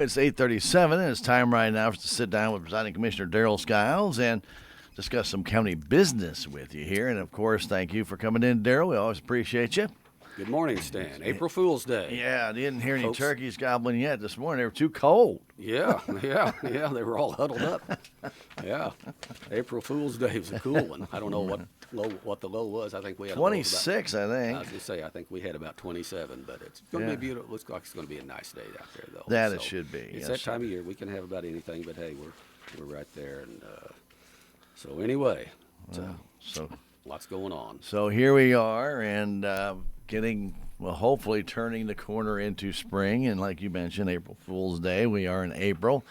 It's 8:37, and it's time right now for us to sit down with Presiding Commissioner Darrell Skiles and discuss some county business with you here. And, of course, thank you for coming in, Darrell. We always appreciate you. Good morning, Stan. April Fool's Day. Yeah, I didn't hear any Folks. turkeys gobbling yet this morning. They were too cold. Yeah. They were all huddled up. Yeah. April Fool's Day was a cool one. I don't know what the low was. I think we had a low of 26, I I was think. going to say, I think we had about 27, but it's going to be beautiful. Looks like it's going to be a nice day out there, though. That it should be. It's Yes, that time of year. We can have about anything, but hey, we're right there. And so anyway, So lots going on. So here we are, and hopefully turning the corner into spring. And like you mentioned, April Fool's Day, we are in April.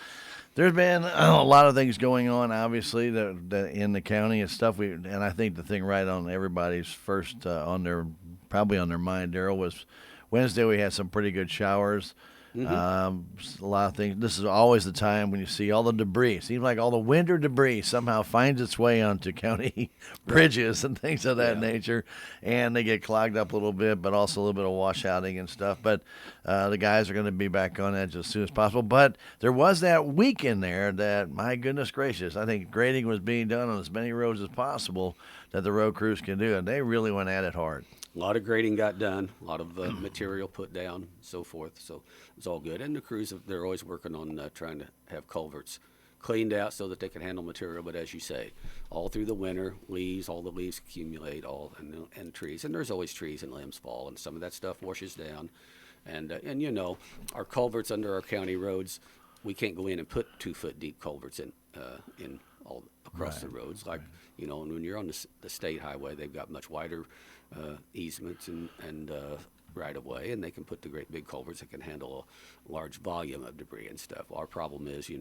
There's been a lot of things going on, obviously, that in the county and stuff. And I think the thing right on everybody's first probably on their mind, Darrell, was Wednesday. We had some pretty good showers. A lot of things. This is always the time when you see all the debris. It seems like all the winter debris somehow finds its way onto county bridges and things of that nature, and they get clogged up a little bit, but also a little bit of washouting and stuff. But the guys are going to be back on edge as soon as possible. But there was that week in there that, my goodness gracious, I think grading was being done on as many roads as possible that the road crews can do, and they really went at it hard. A lot of grading got done, a lot of material put down, so forth. So it's all good. And the crews, they're always working on trying to have culverts cleaned out so that they can handle material. But as you say, all through the winter, all the leaves accumulate, and trees. And there's always trees and limbs fall, and some of that stuff washes down. And our culverts under our county roads, we can't go in and put 2-foot deep culverts in all across the roads. Like, and when you're on the state highway, they've got much wider easements and right of way, and they can put the great big culverts that can handle a large volume of debris and stuff. Our problem is,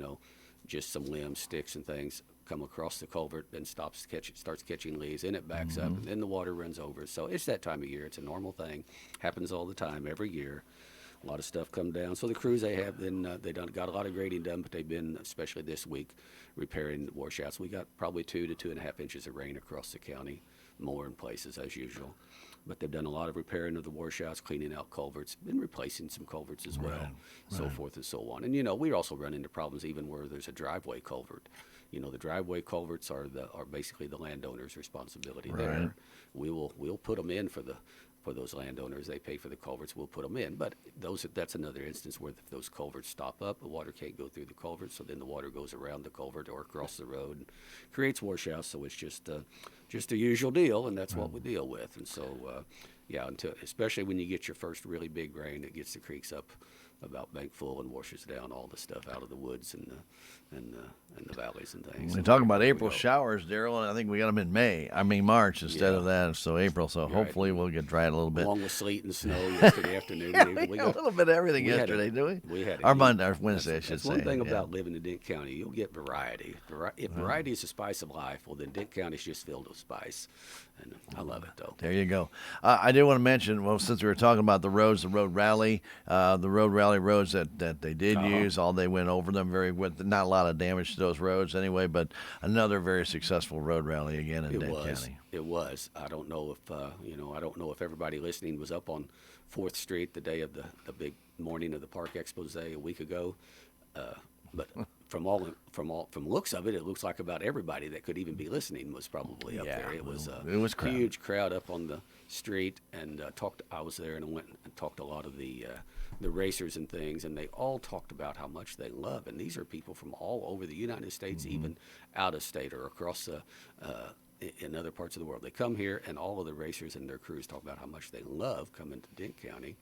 just some limbs, sticks, and things come across the culvert, then starts catching leaves, and it backs up, and then the water runs over. So it's that time of year. It's a normal thing. Happens all the time, every year. A lot of stuff come down. So the crews got a lot of grading done, but they've been, especially this week, repairing the washouts. We got probably 2 to 2.5 inches of rain across the county, more in places as usual. But they've done a lot of repairing of the washouts, cleaning out culverts, been replacing some culverts as well, so forth and so on. And we also run into problems even where there's a driveway culvert. The driveway culverts are basically the landowner's responsibility there. We'll put them in for those landowners. They pay for the culverts, we'll put them in. But that's another instance where if those culverts stop up, the water can't go through the culvert, so then the water goes around the culvert or across the road and creates washouts. So it's just a usual deal, and that's what we deal with. And so, especially when you get your first really big rain, it gets the creeks up about bank full and washes down all the stuff out of the woods and the valleys and things. We're talking about April showers, Darrell, and I think we got them in March instead of that. So April. So hopefully we'll get dried a little bit. Along with sleet and snow yesterday afternoon. We got a little bit of everything yesterday, didn't we? We had our Wednesday, I should say. One thing about living in Dent County, you'll get variety. If variety is the spice of life, well, then Dent County's just filled with spice. And I love it, though. There you go. I did want to mention, since we were talking about the roads, the road rally roads that they did use, they went over them with not a lot of damage to those roads anyway, but another very successful road rally again in Dent County. It was. I don't know if everybody listening was up on 4th Street the day of the big morning of the Park Expose a week ago, but from looks of it, it looks like about everybody that could even be listening was probably up there. It was a huge crowd up on the street, and I was there and I went and talked to a lot of the racers and things, and they all talked about how much they love. And these are people from all over the United States, even out of state or across in other parts of the world. They come here, and all of the racers and their crews talk about how much they love coming to Dent County.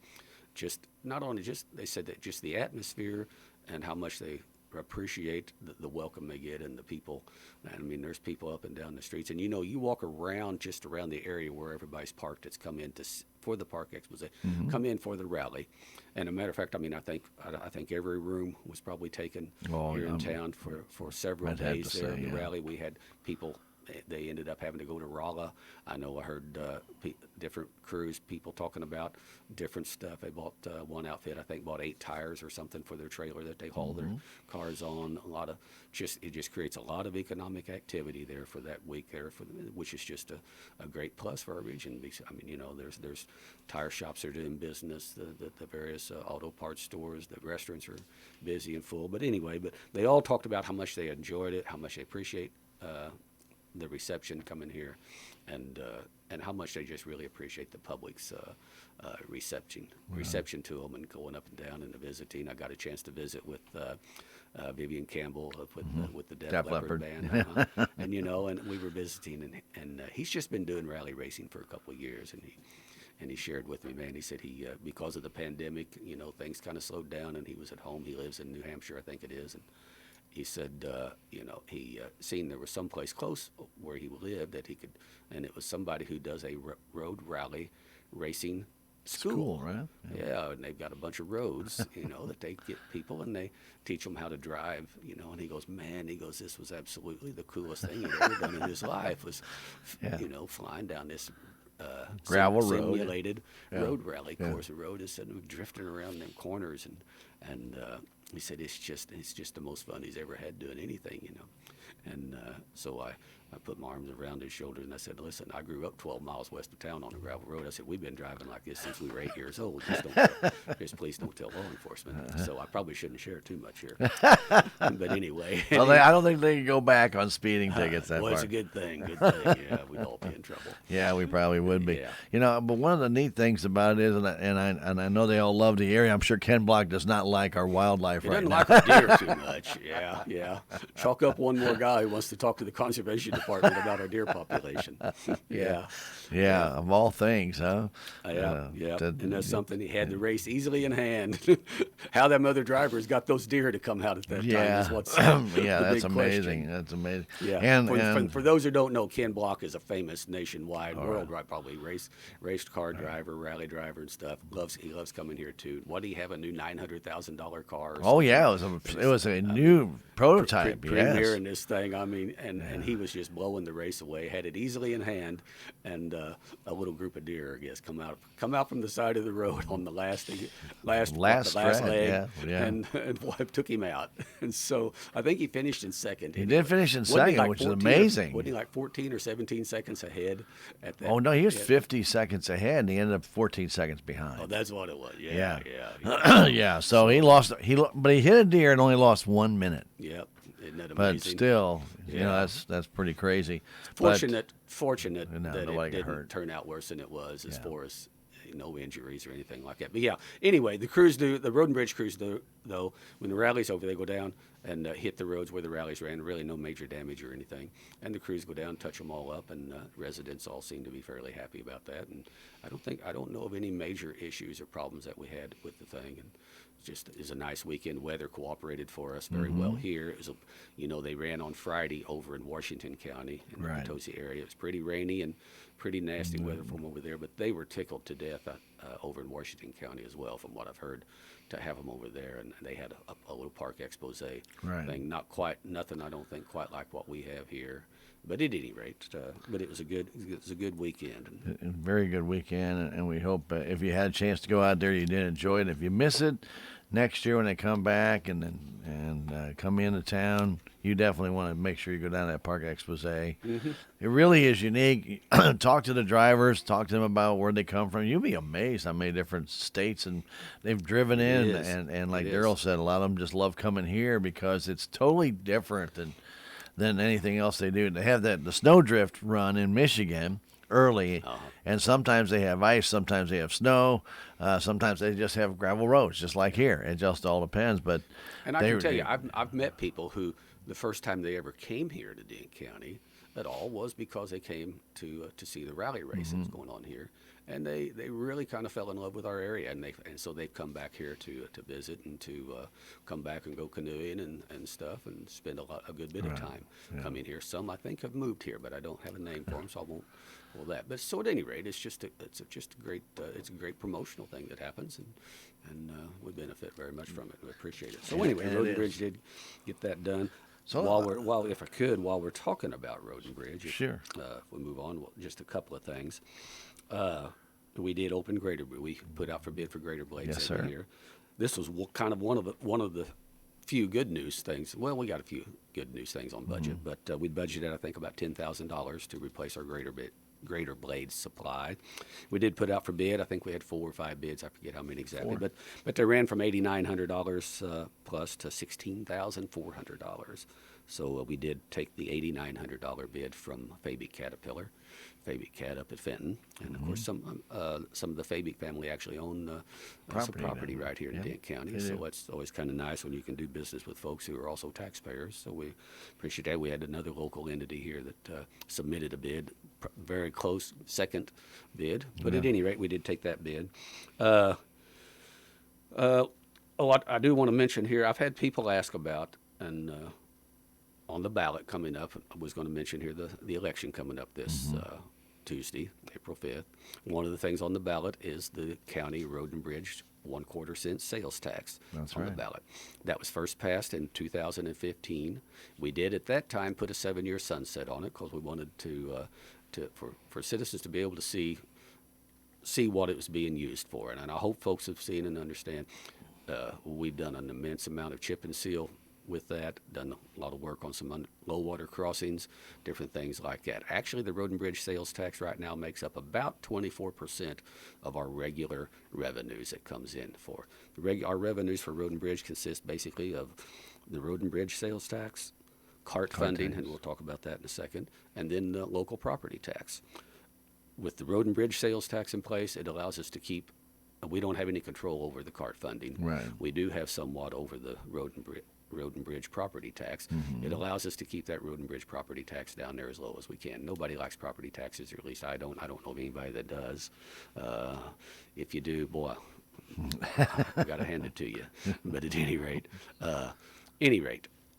They said that just the atmosphere and how much they appreciate the welcome they get and the people. I mean, there's people up and down the streets, and you walk around the area where everybody's parked that's come in for the Park Expose, come in for the rally. And a matter of fact, I think every room was probably taken here in town for several days there in the rally. We had people they ended up having to go to Rolla. I know I heard different crews, people talking about different stuff. They bought one outfit, I think, bought 8 tires or something for their trailer that they haul their cars on. It just creates a lot of economic activity there for that week there, which is just a great plus for our region. I mean, you know, there's tire shops that are doing business, the various auto parts stores, the restaurants are busy and full. But anyway, they all talked about how much they enjoyed it, how much they appreciate the reception coming here, and how much they just really appreciate the public's reception to them and going up and down and visiting. I got a chance to visit with Vivian Campbell with the Def Leppard band, and you know, and we were visiting, and he's just been doing rally racing for a couple of years, and he shared with me, man, he said he because of the pandemic, you know, things kind of slowed down, and he was at home. He lives in New Hampshire, I think it is, and he said, you know, he seen there was someplace close where he lived that he could, and it was somebody who does a road rally racing school, right? Yeah, and they've got a bunch of roads, you know, that they get people and they teach them how to drive, you know. And he goes, man, this was absolutely the coolest thing he'd ever done in his life was, you know, flying down this gravel simulated road rally course. The road is drifting around them corners, and he said it's just the most fun he's ever had doing anything, you know. And so I put my arms around his shoulder and I said, listen, I grew up 12 miles west of town on a gravel road. I said, we've been driving like this since we were 8 years old. Just please don't tell law enforcement. So I probably shouldn't share too much here. But anyway. Well, I don't think they can go back on speeding tickets that far. It's a good thing. Yeah, we'd all be in trouble. Yeah, we probably would be. Yeah. You know, but one of the neat things about it is, and I know they all love the area. I'm sure Ken Block does not like our wildlife He right doesn't now. like our deer too much. Yeah. Chalk up one more guy who wants to talk to the conservation department about our deer population. Yeah, of all things, huh? Yeah. And that's something he had the race easily in hand. How them other drivers got those deer to come out at that time is what's that's amazing. question. That's amazing. Yeah. And for those who don't know, Ken Block is a famous nationwide, worldwide probably race car driver, rally driver and stuff. He loves coming here too. What do you have, a new $900,000 car? Oh yeah, it was a new prototype. Premier in this thing. I mean, and he was just blowing the race away. Had it easily in hand, and a little group of deer, I guess, come out from the side of the road on the last leg, and took him out. And so I think he finished in second. He did finish in second, which is amazing. Wasn't he like 14 or 17 seconds ahead at that? Oh no, he was 50 seconds ahead, and he ended up 14 seconds behind. Oh, that's what it was. Yeah. Yeah. So he lost. But he hit a deer and only lost 1 minute. Yep. Isn't that amazing? But still, you know, that's pretty crazy. Fortunate that it didn't turn out worse than it was as far as no injuries or anything like that. But yeah, anyway, the road and bridge crews though, when the rally's over, they go down and hit the roads where the rallies ran. Really no major damage or anything. And the crews go down, touch them all up, and residents all seem to be fairly happy about that. And I don't know of any major issues or problems that we had with the thing. And just is a nice weekend. Weather cooperated for us very well here. It was they ran on Friday over in Washington County in the Potosi area. It was pretty rainy and pretty nasty weather from over there, but they were tickled to death over in Washington County as well, from what I've heard, to have them over there. And they had a little park expose thing. Nothing I don't think quite like what we have here. But at any rate, but it was a good weekend. Very good weekend, and we hope if you had a chance to go out there, you did enjoy it. If you miss it, next year when they come back and come into town, you definitely want to make sure you go down to that park expose. Mm-hmm. It really is unique. Talk to the drivers, talk to them about where they come from. You'll be amazed how many different states and they've driven in, and like Darrell said, a lot of them just love coming here because it's totally different than anything else they do. They have the snowdrift run in Michigan early, and sometimes they have ice, sometimes they have snow, sometimes they just have gravel roads, just like here. It just all depends. And I can tell you, I've met people who the first time they ever came here to Dane County at all was because they came to see the rally race that was going on here. And they really kind of fell in love with our area, and so they've come back here to visit and to come back and go canoeing and stuff and spend a good bit of time coming here. Some I think have moved here, but I don't have a name for them, so I won't pull that. But so at any rate, it's just a great promotional thing that happens, and we benefit very much from it. We appreciate it. So anyway, Road and Bridge did get that done. So while if I could, while we're talking about road and bridge, Sure. if we move on, well, just a couple of things. We did open grader. We put out for bid for grader blades Yes, every sir. year. This was kind of one of the few good news things. Well, we got a few good news things on budget, Mm-hmm. but we budgeted I think about $10,000 to replace our grader blades supply. We did put out for bid. I think we had 4 or 5 bids. I forget how many exactly, 4. but they ran from $8,900 plus to $16,400. So we did take the $8,900 bid from Fabic Caterpillar, Fabic Cat up at Fenton, and of course some of the Fabic family actually own some Property property down there. right here in Yeah, Dent County. they So do. it's always kind of nice when you can do business with folks who are also taxpayers. So we appreciate that. We had another local entity here that submitted a bid, very close second bid, but at any rate, we did take that bid. I do want to mention here, I've had people ask about, and on the ballot coming up, I was going to mention here the election coming up this Tuesday, April 5th. One of the things on the ballot is the county road and bridge 1/4 cent sales tax That's on the right. ballot. That was first passed in 2015. We did at that time put a 7-year sunset on it because we wanted for citizens to be able to see what it was being used for. And I hope folks have seen and understand. We've done an immense amount of chip and seal with that, done a lot of work on some low water crossings, different things like that. Actually, the road and bridge sales tax right now makes up about 24% of our regular revenues that comes in for. Our revenues for road and bridge consist basically of the road and bridge sales tax, CART funding, tax. and we'll talk about that in a second, and then local property tax. With the road and bridge sales tax in place, it allows us to keep. We don't have any control over the CART funding. Right. We do have somewhat over the road and bridge property tax. It allows us to keep that road and bridge property tax down there as low as we can. Nobody likes property taxes, or at least I don't. I don't know of anybody that does. If you do, boy, I got to hand it to you. But at any rate,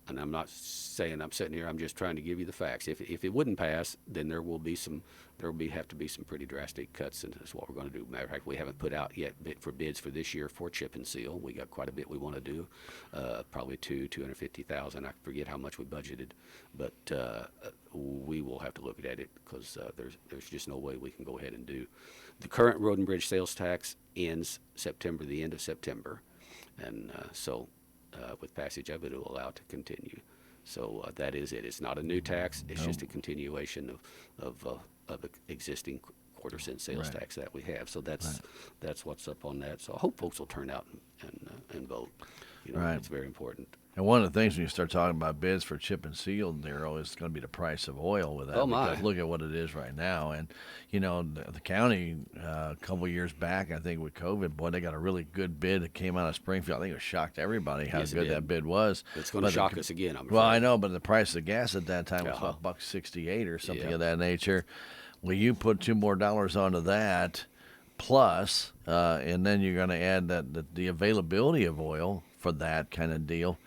and I'm not saying I'm sitting here. I'm just trying to give you the facts. If it wouldn't pass, then there will have to be some pretty drastic cuts, and that's what we're going to do. Matter of fact, we haven't put out yet for bids for this year for chip and seal. We got quite a bit we want to do, probably $250,000. I forget how much we budgeted, but we will have to look at it because there's just no way we can go ahead and do. The current road and bridge sales tax ends the end of September, and so. With passage of it, it will allow it to continue. So that is it. It's not a new tax. It's just a continuation of existing 1/4 cent sales Right. tax that we have. So that's what's up on that. So I hope folks will turn out and vote. Right. It's very important. And one of the things when you start talking about bids for chip and seal, Darrell, is going to be the price of oil with that. Oh, my. Because look at what it is right now. And, the county, a couple of years back, I think with COVID, boy, they got a really good bid that came out of Springfield. I think it shocked everybody how Yes, it good did. that bid was. It's going to But shock us again, I'm afraid. Well, I know, but the price of gas at that time was Uh-huh. about $1.68 or something Yeah. of that nature. Well, you put $2 more onto that, plus, and then you're going to add the availability of oil for that kind of deal.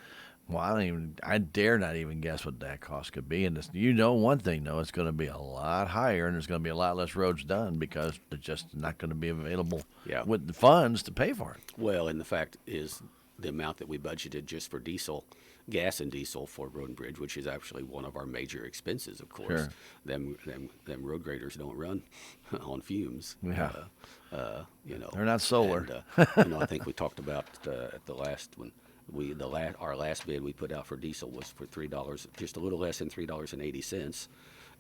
Well, I dare not even guess what that cost could be. And one thing, though, it's going to be a lot higher, and there's going to be a lot less roads done because they're just not going to be available Yeah. with the funds to pay for it. Well, and the fact is the amount that we budgeted just for gas and diesel for road and bridge, which is actually one of our major expenses, of course. Sure. Them road graders don't run on fumes. Yeah. They're not solar. And, I think we talked about at the last one. Our last bid we put out for diesel was for $3, just a little less than $3.80,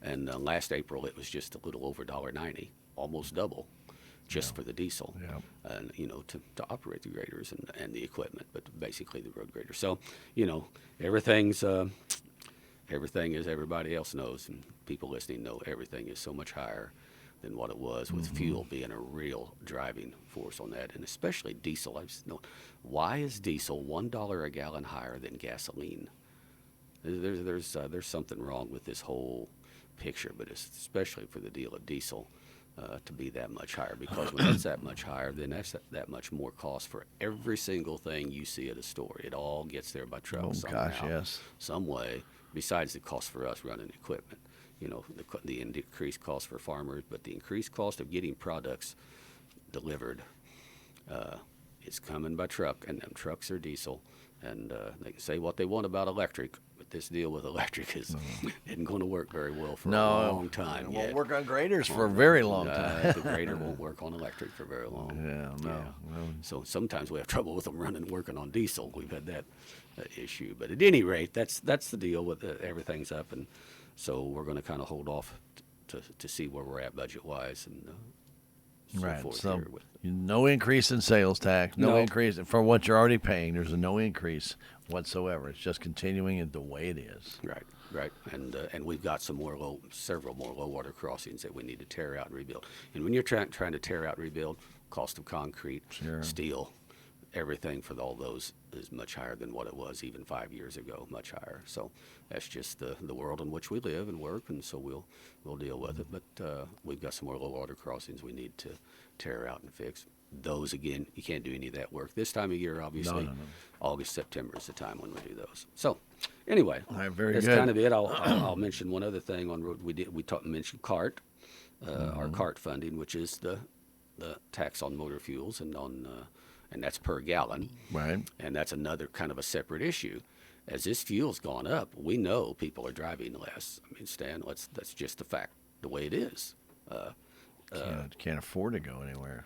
and last April it was just a little over $1.90, almost double, just for the diesel, Yeah. and to operate the graders and the equipment, but basically the road grader. So everything, as everybody else knows, and people listening know, everything is so much higher than what it was, with fuel being a real driving force on that, and especially diesel. I just know, why is diesel $1 a gallon higher than gasoline? There's something wrong with this whole picture, but especially for the deal of diesel to be that much higher, because when it's that much higher, then that's that much more cost for every single thing you see at a store. It all gets there by truck Oh, somehow, gosh, yes. some way, besides the cost for us running equipment. The increased cost for farmers, but the increased cost of getting products delivered is coming by truck, and them trucks are diesel. And they can say what they want about electric, but this deal with electric isn't going to work very well for a long time It yet. won't work on graders for a very long time. The grader won't work on electric for very long. No. So sometimes we have trouble with them working on diesel. We've had that issue. But at any rate, that's the deal with everything's up. And so we're going to kind of hold off to see where we're at budget-wise and so Right. forth So here with no increase in sales tax, no No. increase for what you're already paying. There's no increase whatsoever. It's just continuing it the way it is. Right, and we've got several more low water crossings that we need to tear out and rebuild. And when you're trying to tear out and rebuild, cost of concrete, Sure. steel, everything for all those is much higher than what it was even 5 years ago, much higher. So that's just the world in which we live and work, and so we'll deal with it. But we've got some more low water crossings we need to tear out and fix. Those, again, you can't do any of that work this time of year, obviously. No. August, September is the time when we do those. So anyway, All right, very that's good. kind of it. I'll mention one other thing on road. We mentioned CART, our CART funding, which is the tax on motor fuels and that's per gallon. Right. And that's another kind of a separate issue. As this fuel's gone up, we know people are driving less. I mean, Stan, that's just the fact, the way it is. Can't afford to go anywhere.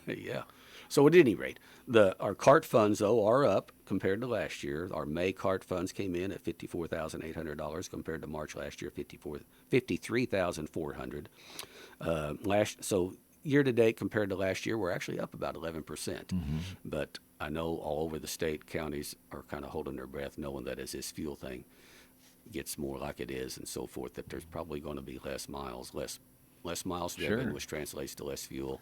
Yeah. So at any rate, our CART funds, though, are up compared to last year. Our May CART funds came in at $54,800 compared to March last year, $53,400. So year to date compared to last year, we're actually up about 11%. Mm-hmm. But I know all over the state, counties are kind of holding their breath, knowing that as this fuel thing gets more like it is and so forth, that there's probably going to be less miles driven, Sure. which translates to less fuel,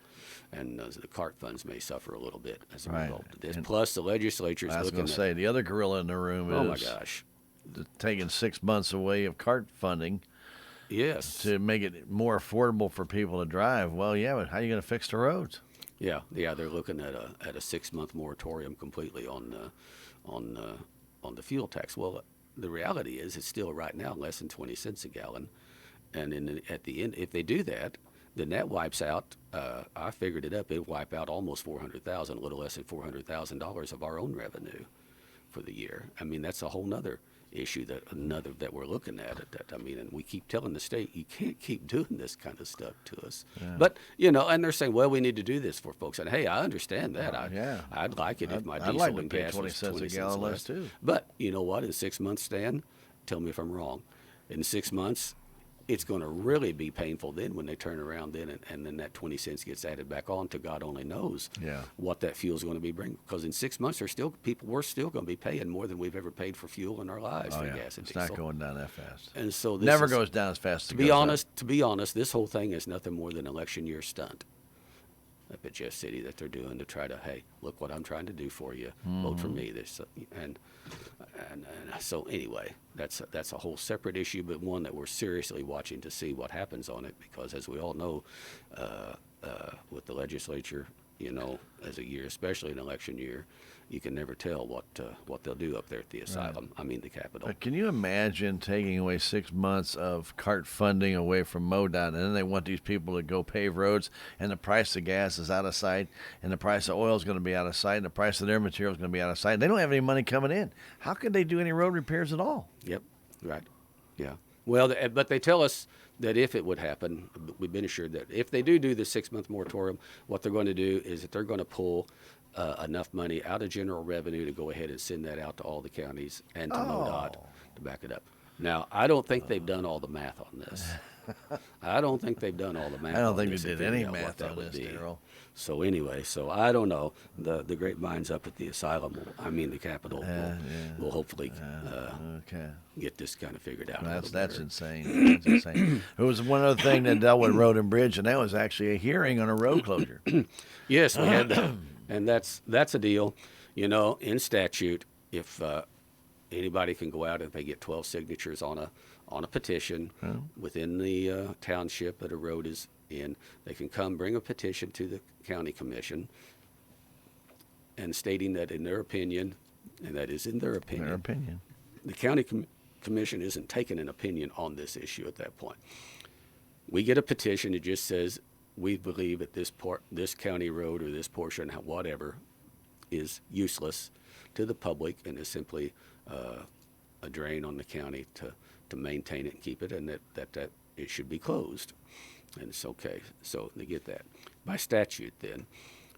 and the CART funds may suffer a little bit as a Right. result of this. And Plus, the legislature is I was looking going to at. say the other gorilla in the room Oh my is gosh! taking 6 months away of CART funding Yes. to make it more affordable for people to drive. Well, yeah, but how are you going to fix the roads? Yeah. They're looking at a 6-month moratorium completely on the fuel tax. Well, the reality is it's still right now less than 20 cents a gallon, and at the end, if they do that, then that wipes out. I figured it up. It wipe out almost $400,000, a little less than $400,000 of our own revenue for the year. I mean, that's a whole nother issue that we're looking at. And we keep telling the state, you can't keep doing this kind of stuff to us. Yeah. But and they're saying, well, we need to do this for folks. And hey, I understand that. I'd like it if my I'd diesel like to and pay gas 20 was cents 20 a gallon cents less, too. But you know what? In 6 months, Stan, tell me if I'm wrong. In 6 months, it's going to really be painful then when they turn around then and then that 20 cents gets added back on to God only knows what that fuel is going to be bringing. Because in 6 months, we're still going to be paying more than we've ever paid for fuel in our lives for gas and It's diesel. not going down that fast. And so this Never is- goes down as fast as To it be goes up. honest, this whole thing is nothing more than an election year stunt up at Jeff City that they're doing to try to, hey, look what I'm trying to do for you. Vote for me. And so anyway, that's a whole separate issue, but one that we're seriously watching to see what happens on it, because as we all know, with the legislature, as a year, especially an election year, you can never tell what they'll do up there at the asylum. I mean, the Capitol. But can you imagine taking away 6 months of CART funding away from MoDOT, and then they want these people to go pave roads, and the price of gas is out of sight, and the price of oil is going to be out of sight, and the price of their material is going to be out of sight. They don't have any money coming in. How could they do any road repairs at all? Yep, right. Yeah. Well, but they tell us that if it would happen, we've been assured that if they do the 6-month moratorium, what they're going to do is that they're going to pull enough money out of general revenue to go ahead and send that out to all the counties and to MoDOT to back it up. Now, I don't think they've done all the math on this. I don't think they've done all the math. I don't on think this they and did any figured out what math that on would this, be. Darrell. So anyway, I don't know. The great minds up at the asylum, the Capitol, will hopefully get this kind of figured out. That's insane. That's insane. There was one other thing that dealt with road and bridge, and that was actually a hearing on a road closure. Yes, we had that, and that's a deal. In statute, if anybody can go out and they get 12 signatures on a petition within the township that a road is in, they can come bring a petition to the county commission and stating that in their opinion, and that is in their opinion, the county commission isn't taking an opinion on this issue at that point. We get a petition that just says we believe that this county road or this portion, whatever, is useless. to the public and is simply a drain on the county to maintain it and keep it, and that it should be closed. And it's okay. So they get that. By statute, then,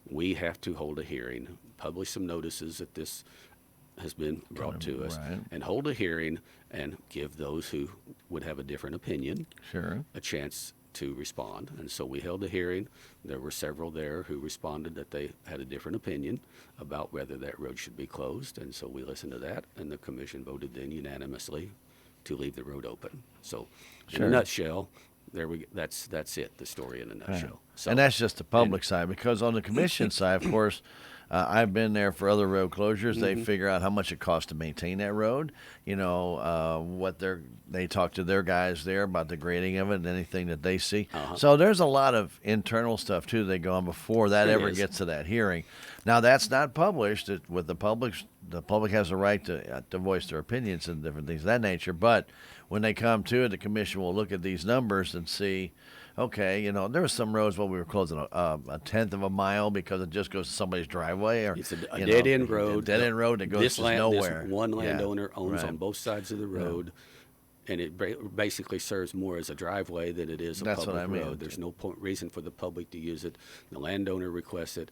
we have to hold a hearing, publish some notices that this has been brought to us, right. and hold a hearing and give those who would have a different opinion Sure. a chance to respond. And so we held a hearing. There were several there who responded that they had a different opinion about whether that road should be closed. And so we listened to that, and the commission voted then unanimously to leave the road open. So in Sure. a nutshell, that's it, the story in a nutshell. Right. So, And that's just the public side, because on the commission side, of course, I've been there for other road closures. They figure out how much it costs to maintain that road. You know, they talk to their guys there about the grading of it and anything that they see. So there's a lot of internal stuff too they go on before that It ever is. gets to that hearing. Now that's not published. With the public has a right to voice their opinions and different things of that nature. But when they come to it, the commission will look at these numbers and see. Okay, you know, there were some roads where we were closing a tenth of a mile because it just goes to somebody's driveway, or it's a you know, dead-end road. a dead-end road that goes This to nowhere. This one Yeah, landowner owns right. on both sides of the road, and it basically serves more as a driveway than it is a That's what public I mean. road. There's no reason for the public to use it. The landowner requests it.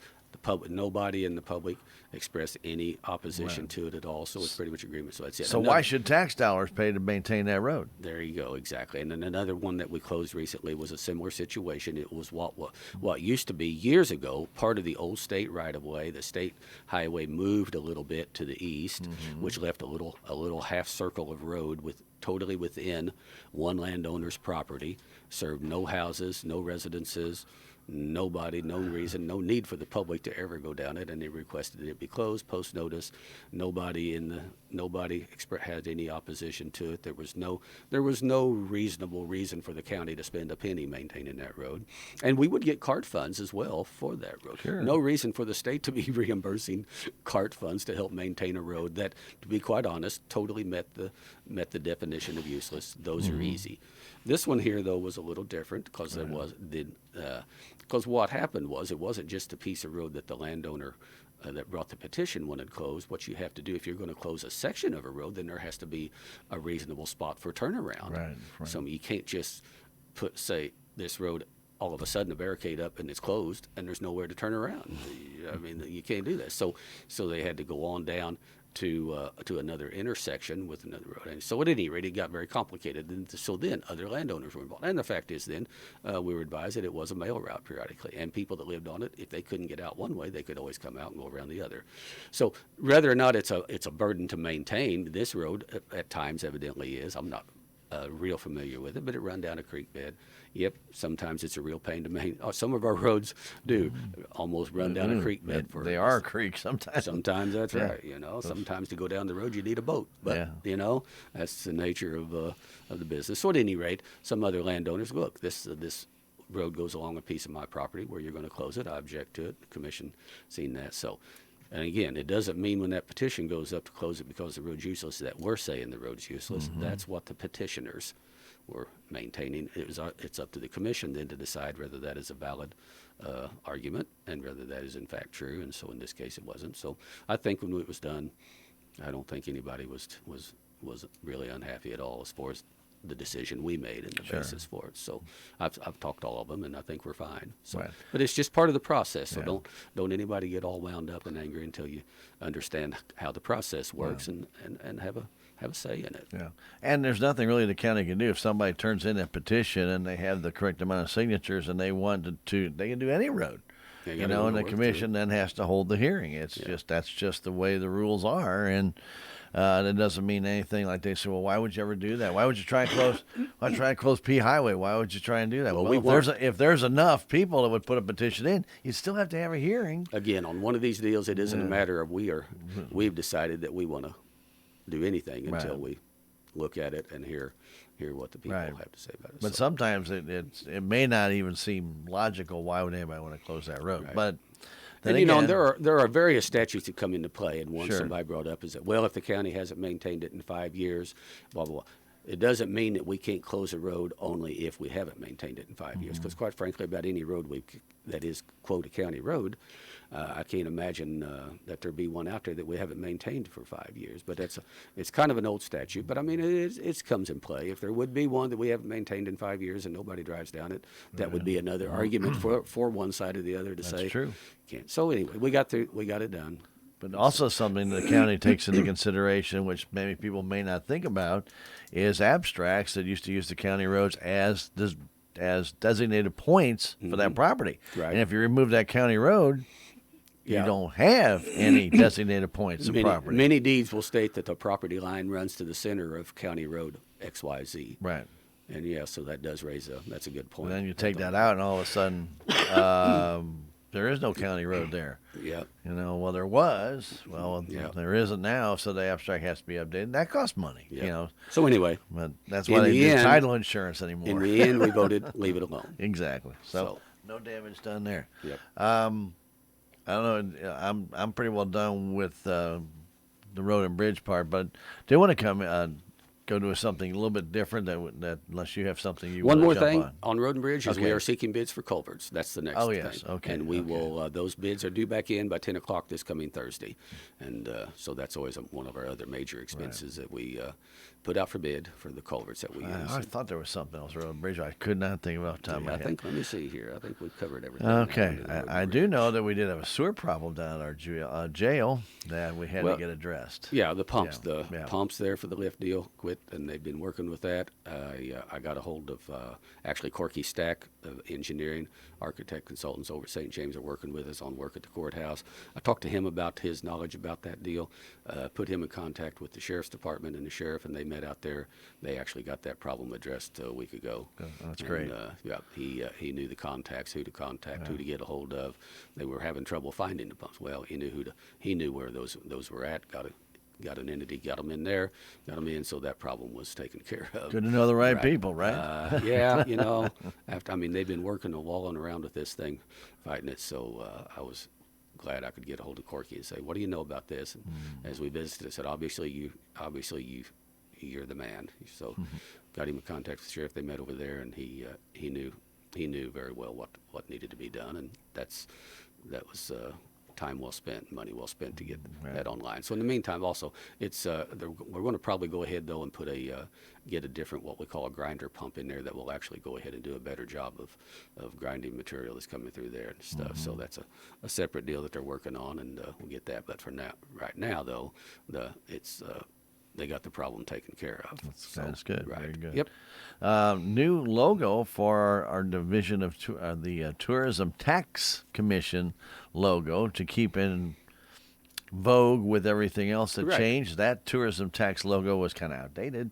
Nobody in the public expressed any opposition to it at all, so it's pretty much agreement. So that's it. So why should tax dollars pay to maintain that road? There you go, exactly. And then another one that we closed recently was a similar situation. It was what used to be years ago part of the old state right-of-way. The state highway moved a little bit to the east, which left a little half circle of road totally within one landowner's property. Served no houses, no residences. Nobody, no reason, no need for the public to ever go down it, and they requested it be closed, post notice. Nobody had any opposition to it. There was no reasonable reason for the county to spend a penny maintaining that road, and we would get CART funds as well for that road. Sure. No reason for the state to be reimbursing CART funds to help maintain a road that, to be quite honest, totally met the definition of useless. Those are easy. This one here, though, was a little different because because what happened was it wasn't just a piece of road that the landowner that brought the petition wanted closed. What you have to do if you're going to close a section of a road, then there has to be a reasonable spot for turnaround. Right. So you can't just say this road all of a sudden a barricade up and it's closed and there's nowhere to turn around. I mean, you can't do that. So they had to go on down to another intersection with another road. And so at any rate, it got very complicated. And so then other landowners were involved. And the fact is then we were advised that it was a mail route periodically. And people that lived on it, if they couldn't get out one way, they could always come out and go around the other. So whether or not it's a burden to maintain, this road at times evidently is. I'm not real familiar with it, but it run down a creek bed. Yep, sometimes it's a real pain to maintain. Oh, some of our roads do almost run down a creek bed. They are a creek sometimes. Sometimes that's Yeah. right. You know, sometimes to go down the road you need a boat. But you know, that's the nature of the business. So at any rate, some other landowners look. This road goes along a piece of my property where you're going to close it. I object to it. The commission seen that. So. And again, it doesn't mean when that petition goes up to close it because the road's useless that we're saying the road's useless. That's what the petitioners were maintaining. It's up to the commission then to decide whether that is a valid argument and whether that is in fact true. And so in this case, it wasn't. So I think when it was done, I don't think anybody was really unhappy at all as far as the decision we made and the basis for it. So I've talked to all of them, and I think we're fine. So, Right. But it's just part of the process. So don't anybody get all wound up and angry until you understand how the process works and have a say in it. Yeah, and there's nothing really the county can do if somebody turns in a petition and they have the correct amount of signatures and they want to, they can do any road. They You gotta know, go and to the work commission then has to hold the hearing. It's that's just the way the rules are, and that doesn't mean anything. Like they say, well, why would you ever do that? Why would you try and close P Highway? Why would you try and do that? Well, if there's enough people that would put a petition in, you still have to have a hearing. Again, on one of these deals, it isn't a matter of we've decided that we want to do anything until we look at it and hear what the people have to say about it. But sometimes it may not even seem logical. Why would anybody want to close that road? Right. But then then again, there are various statutes that come into play, and one somebody brought up is that, well, if the county hasn't maintained it in 5 years, blah blah blah. It doesn't mean that we can't close a road only if we haven't maintained it in 5 years. Because quite frankly, about any road that is, quote, a county road, I can't imagine that there be one out there that we haven't maintained for 5 years. But it's kind of an old statute. But I mean, it comes in play. If there would be one that we haven't maintained in 5 years and nobody drives down it, that would be another argument for one side or the other to say. That's true. Can't. So anyway, we got it done. But also something the county takes into consideration, which maybe people may not think about, is abstracts that used to use the county roads as designated points for that property. Right. And if you remove that county road, Yeah. you don't have any designated points of property. Many deeds will state that the property line runs to the center of County Road XYZ. Right. And yeah, so that does that's a good point. And then you take that out, and all of a sudden, there is no county road there. Yep. Well, there was. Well, Yep. there isn't now, so the abstract has to be updated. That costs money, Yep. So anyway, But that's In why they the do end- title insurance anymore. in the end, we voted leave it alone. Exactly. So So- no damage done there. Yep. I don't know. I'm pretty well done with the road and bridge part, but do want to go to something a little bit different that unless you have something you One want more to jump thing on. Road and Bridge is we Okay. are seeking bids for culverts. That's the next Oh, thing. yes. Okay. And we Okay. will, those bids are due back in by 10 o'clock this coming Thursday. And so that's always one of our other major expenses that we put out for bid for the culverts that we use. I thought there was something else, road and bridge. I could not think of it off the top of my I head. think, let me see here. I think we've covered everything. Okay, under the Road and I Bridge. do know that we did have a sewer problem down at our jail that we had Well, to get addressed. Yeah, the pumps, Yeah, yeah. pumps there for the lift deal quit, and they've been working with that. I got a hold of actually Corky Stack of Engineering, architect consultants over at St. James are working with us on work at the courthouse. I talked to him about his knowledge about that deal, put him in contact with the sheriff's department and the sheriff, and they met out there. They actually got that problem addressed a week ago. Oh, that's And, great. Yeah, he knew the contacts, who to contact, who to get a hold of. They were having trouble finding the pumps. Well, he knew where those were at. Got an entity, got them in there, got them in, so that problem was taken care of. Good to know the right people, right? Yeah, they've been working a wall and around with this thing, fighting it. So I was glad I could get a hold of Corky and say, "What do you know about this?" And as we visited, I said, "Obviously you're the man." So got him in contact with the sheriff. They met over there, and he knew very well what needed to be done, and that was. Time well spent, money well spent to get that online. So in the meantime, also, we're going to probably go ahead though and get a different what we call a grinder pump in there that will actually go ahead and do a better job of grinding material that's coming through there and stuff. So that's a separate deal that they're working on, and we'll get that. But for now, right now though, they got the problem taken care of. That's good. Right. Very good. Yep. New logo for our division of the Tourism Tax Commission logo to keep in vogue with everything else that Right. changed. That tourism tax logo was kind of outdated,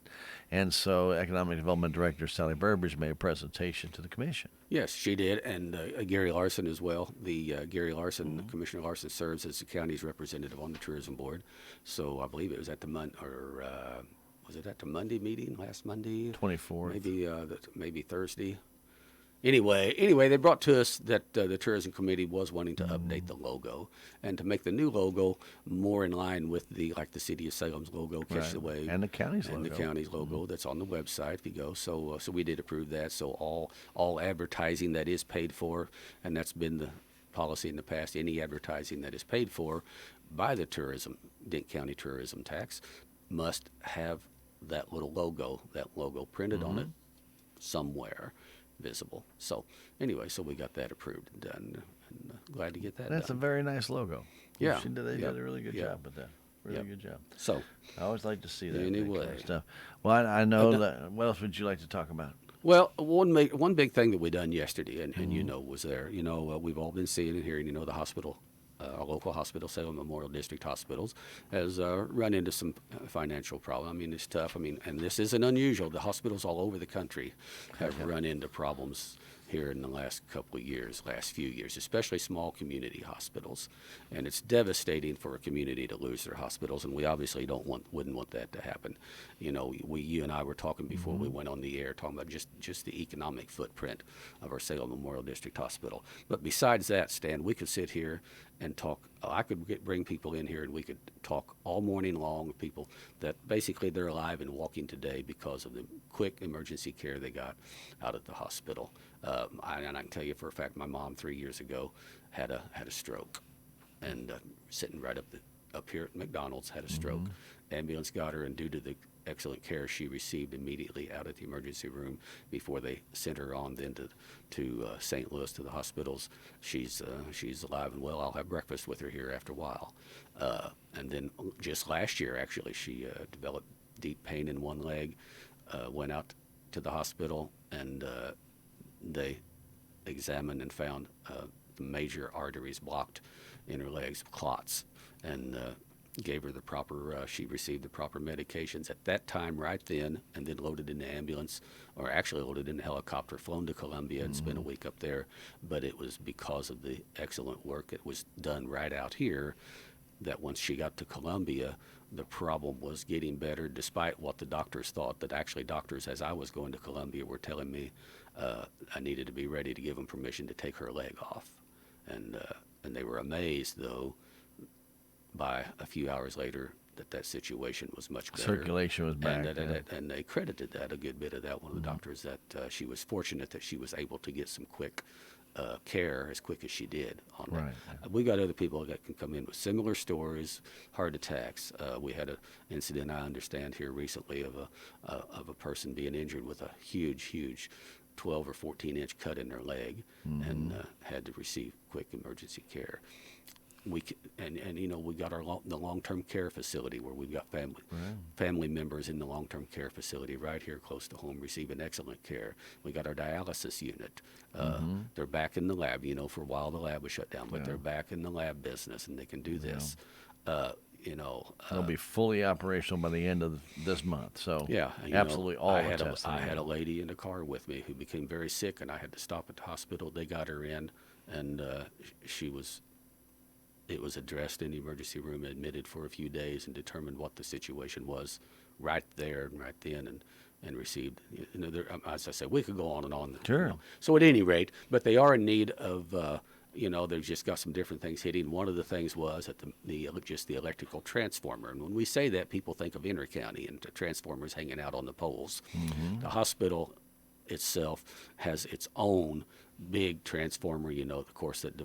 and so Economic Development Director Sally Burbridge made a presentation to the commission. Yes, she did, and Gary Larson as well. Gary Larson, Commissioner Larson, serves as the county's representative on the tourism board. So I believe it was at the was it at the Monday meeting last Monday? 24th. Maybe Thursday. Anyway, they brought to us that the tourism committee was wanting to update the logo and to make the new logo more in line with the city of Salem's logo, Catch Right. the Wave, And the county's and logo. the county's logo that's on the website. If you go, so we did approve that. So all advertising that is paid for, and that's been the policy in the past. Any advertising that is paid for by the Dent County tourism tax, must have that logo printed on it somewhere visible. So anyway, we got that approved and done, and glad to get that That's a done. very nice logo. Yeah. They Yep. did a really good Yep. job with that. Really Yep. good job. So I always like to see that Anyway. kind of stuff. Well, I know But that. What else would you like to talk about? well, one big thing that we done yesterday, and was there. We've all been seeing and hearing. The hospital, our local hospital, Salem Memorial District Hospitals, has run into some financial problem. I mean, it's tough. I mean, and this isn't unusual. The hospitals all over the country have run into problems here in the last few years, especially small community hospitals. And it's devastating for a community to lose their hospitals, and we obviously wouldn't want that to happen. You know, you and I were talking before we went on the air, talking about just the economic footprint of our Salem Memorial District Hospital. But besides that, Stan, we could sit here and talk. I could bring people in here and we could talk all morning long with people that basically they're alive and walking today because of the quick emergency care they got out at the hospital. And I can tell you for a fact, my mom 3 years ago had a stroke, and sitting right up here at McDonald's had a stroke. Ambulance got her, and due to the excellent care she received immediately out at the emergency room before they sent her on then to St. Louis to the hospitals, she's alive and well. I'll have breakfast with her here after a while. And then just last year, actually, she developed deep pain in one leg, went out to the hospital, and they examined and found the major arteries blocked in her legs, clots, and gave her the proper, she received the proper medications at that time right then, and then loaded in the ambulance, or actually loaded in the helicopter, flown to Columbia and spent a week up there. But it was because of the excellent work that was done right out here that once she got to Columbia, the problem was getting better, despite what the doctors thought. That actually doctors, as I was going to Columbia, were telling me I needed to be ready to give them permission to take her leg off. And they were amazed, though, by a few hours later, that situation was much better. Circulation was back. And they credited that, a good bit of that, one of the doctors, that she was fortunate that she was able to get some quick care as quick as she did on that. Right. We got other people that can come in with similar stories, heart attacks. We had an incident, I understand, here recently of a person being injured with a huge 12 or 14-inch cut in their leg, and had to receive quick emergency care. We got the long-term care facility where we've got family members in the long-term care facility right here close to home receiving excellent care. We got our dialysis unit. They're back in the lab. You know, for a while the lab was shut down, but they're back in the lab business, and they can do this. They'll be fully operational by the end of this month. So yeah, absolutely all I the testing. I had a lady in the car with me who became very sick, and I had to stop at the hospital. They got her in, and it was addressed in the emergency room, admitted for a few days, and determined what the situation was right there and right then, and received. As I said, we could go on and on. Sure. So at any rate, but they are in need of. They've just got some different things hitting. One of the things was at just the electrical transformer. And when we say that, people think of intercounty and the transformers hanging out on the poles. The hospital itself has its own big transformer, of course, that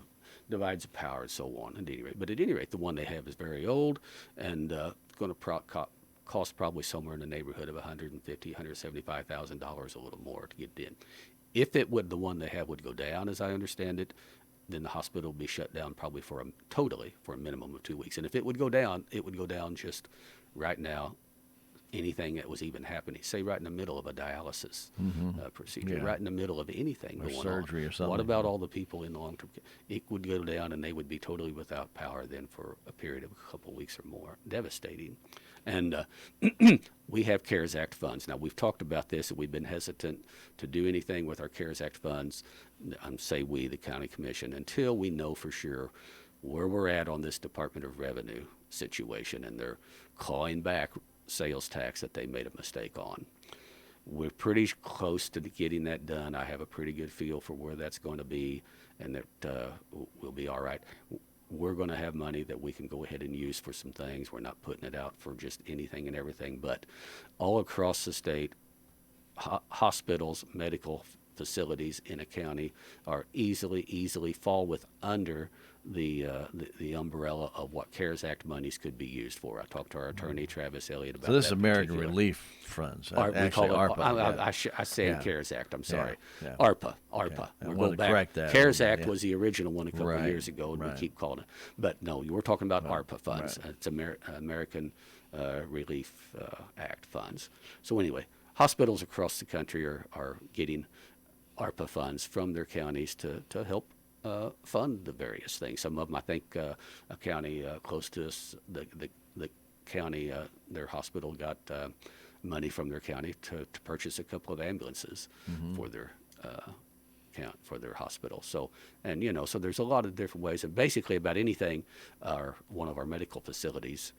divides the power and so on. But at any rate, the one they have is very old, and going to cost probably somewhere in the neighborhood of $150,000, $175,000, a little more to get it in. If the one they have would go down, as I understand it, then the hospital will be shut down probably for a minimum of 2 weeks. And if it would go down, just right now. Anything that was even happening, say right in the middle of a dialysis procedure, right in the middle of anything or going surgery on. or something. What about all the people in the long-term care? It would go down, and they would be totally without power then for a period of a couple of weeks or more. Devastating. And we have CARES Act funds. Now, we've talked about this, and we've been hesitant to do anything with our CARES Act funds, say we, the county commission, until we know for sure where we're at on this Department of Revenue situation, and they're clawing back sales tax that they made a mistake on. We're pretty close to getting that done. I have a pretty good feel for where that's going to be, and that we'll be all right. We're going to have money that we can go ahead and use for some things. We're not putting it out for just anything and everything, but all across the state, hospitals, medical facilities in a county are easily fall under the umbrella of what CARES Act monies could be used for. I talked to our attorney, Travis Elliott, about that. So this is American Relief Funds. We call it ARPA. I say CARES Act. I'm sorry. Yeah. ARPA. Okay. We're I wanted going to back. correct that. CARES Act was the original one a couple of years ago, and Right. we keep calling it. But no, we're talking about ARPA funds. It's American Relief Act funds. So anyway, hospitals across the country are getting ARPA funds from their counties to help fund the various things. Some of them, I think, a county close to us, the county, their hospital got money from their county to purchase a couple of ambulances for their for their hospital. So, and so there's a lot of different ways, and basically about anything, one of our medical facilities,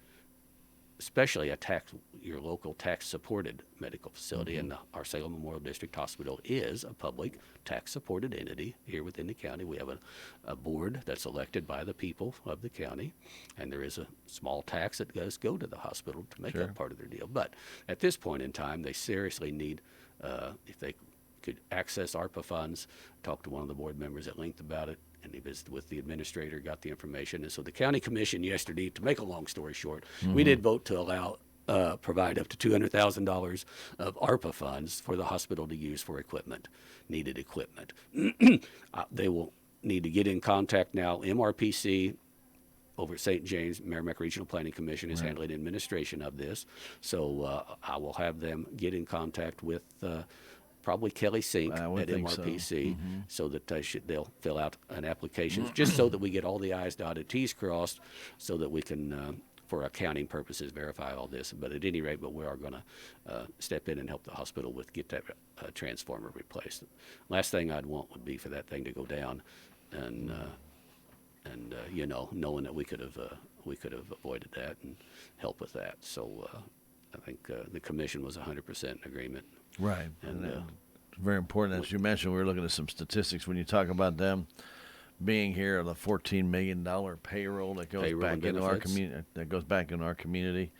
especially your local tax-supported medical facility, and our Salem Memorial District Hospital is a public tax-supported entity here within the county. We have a board that's elected by the people of the county, and there is a small tax that does go to the hospital to make that part of their deal. But at this point in time, they seriously need, if they could access ARPA funds, talk to one of the board members at length about it, and he visited with the administrator, got the information. And so the county commission yesterday, to make a long story short, we did vote to allow, provide up to $200,000 of ARPA funds for the hospital to use for needed equipment. They will need to get in contact now. MRPC over at St. James, Merrimack Regional Planning Commission is handling the administration of this. So I will have them get in contact with probably Kelly Sink at MRPC, so that they'll fill out an application, just so that we get all the I's dotted, T's crossed, so that we can, for accounting purposes, verify all this. But at any rate, we are going to step in and help the hospital get that transformer replaced. Last thing I'd want would be for that thing to go down, and knowing that we could have avoided that and help with that. So I think the commission was 100% in agreement. Right. And it's very important. As you mentioned, we were looking at some statistics when you talk about them being here, the $14 million payroll that goes back into our community,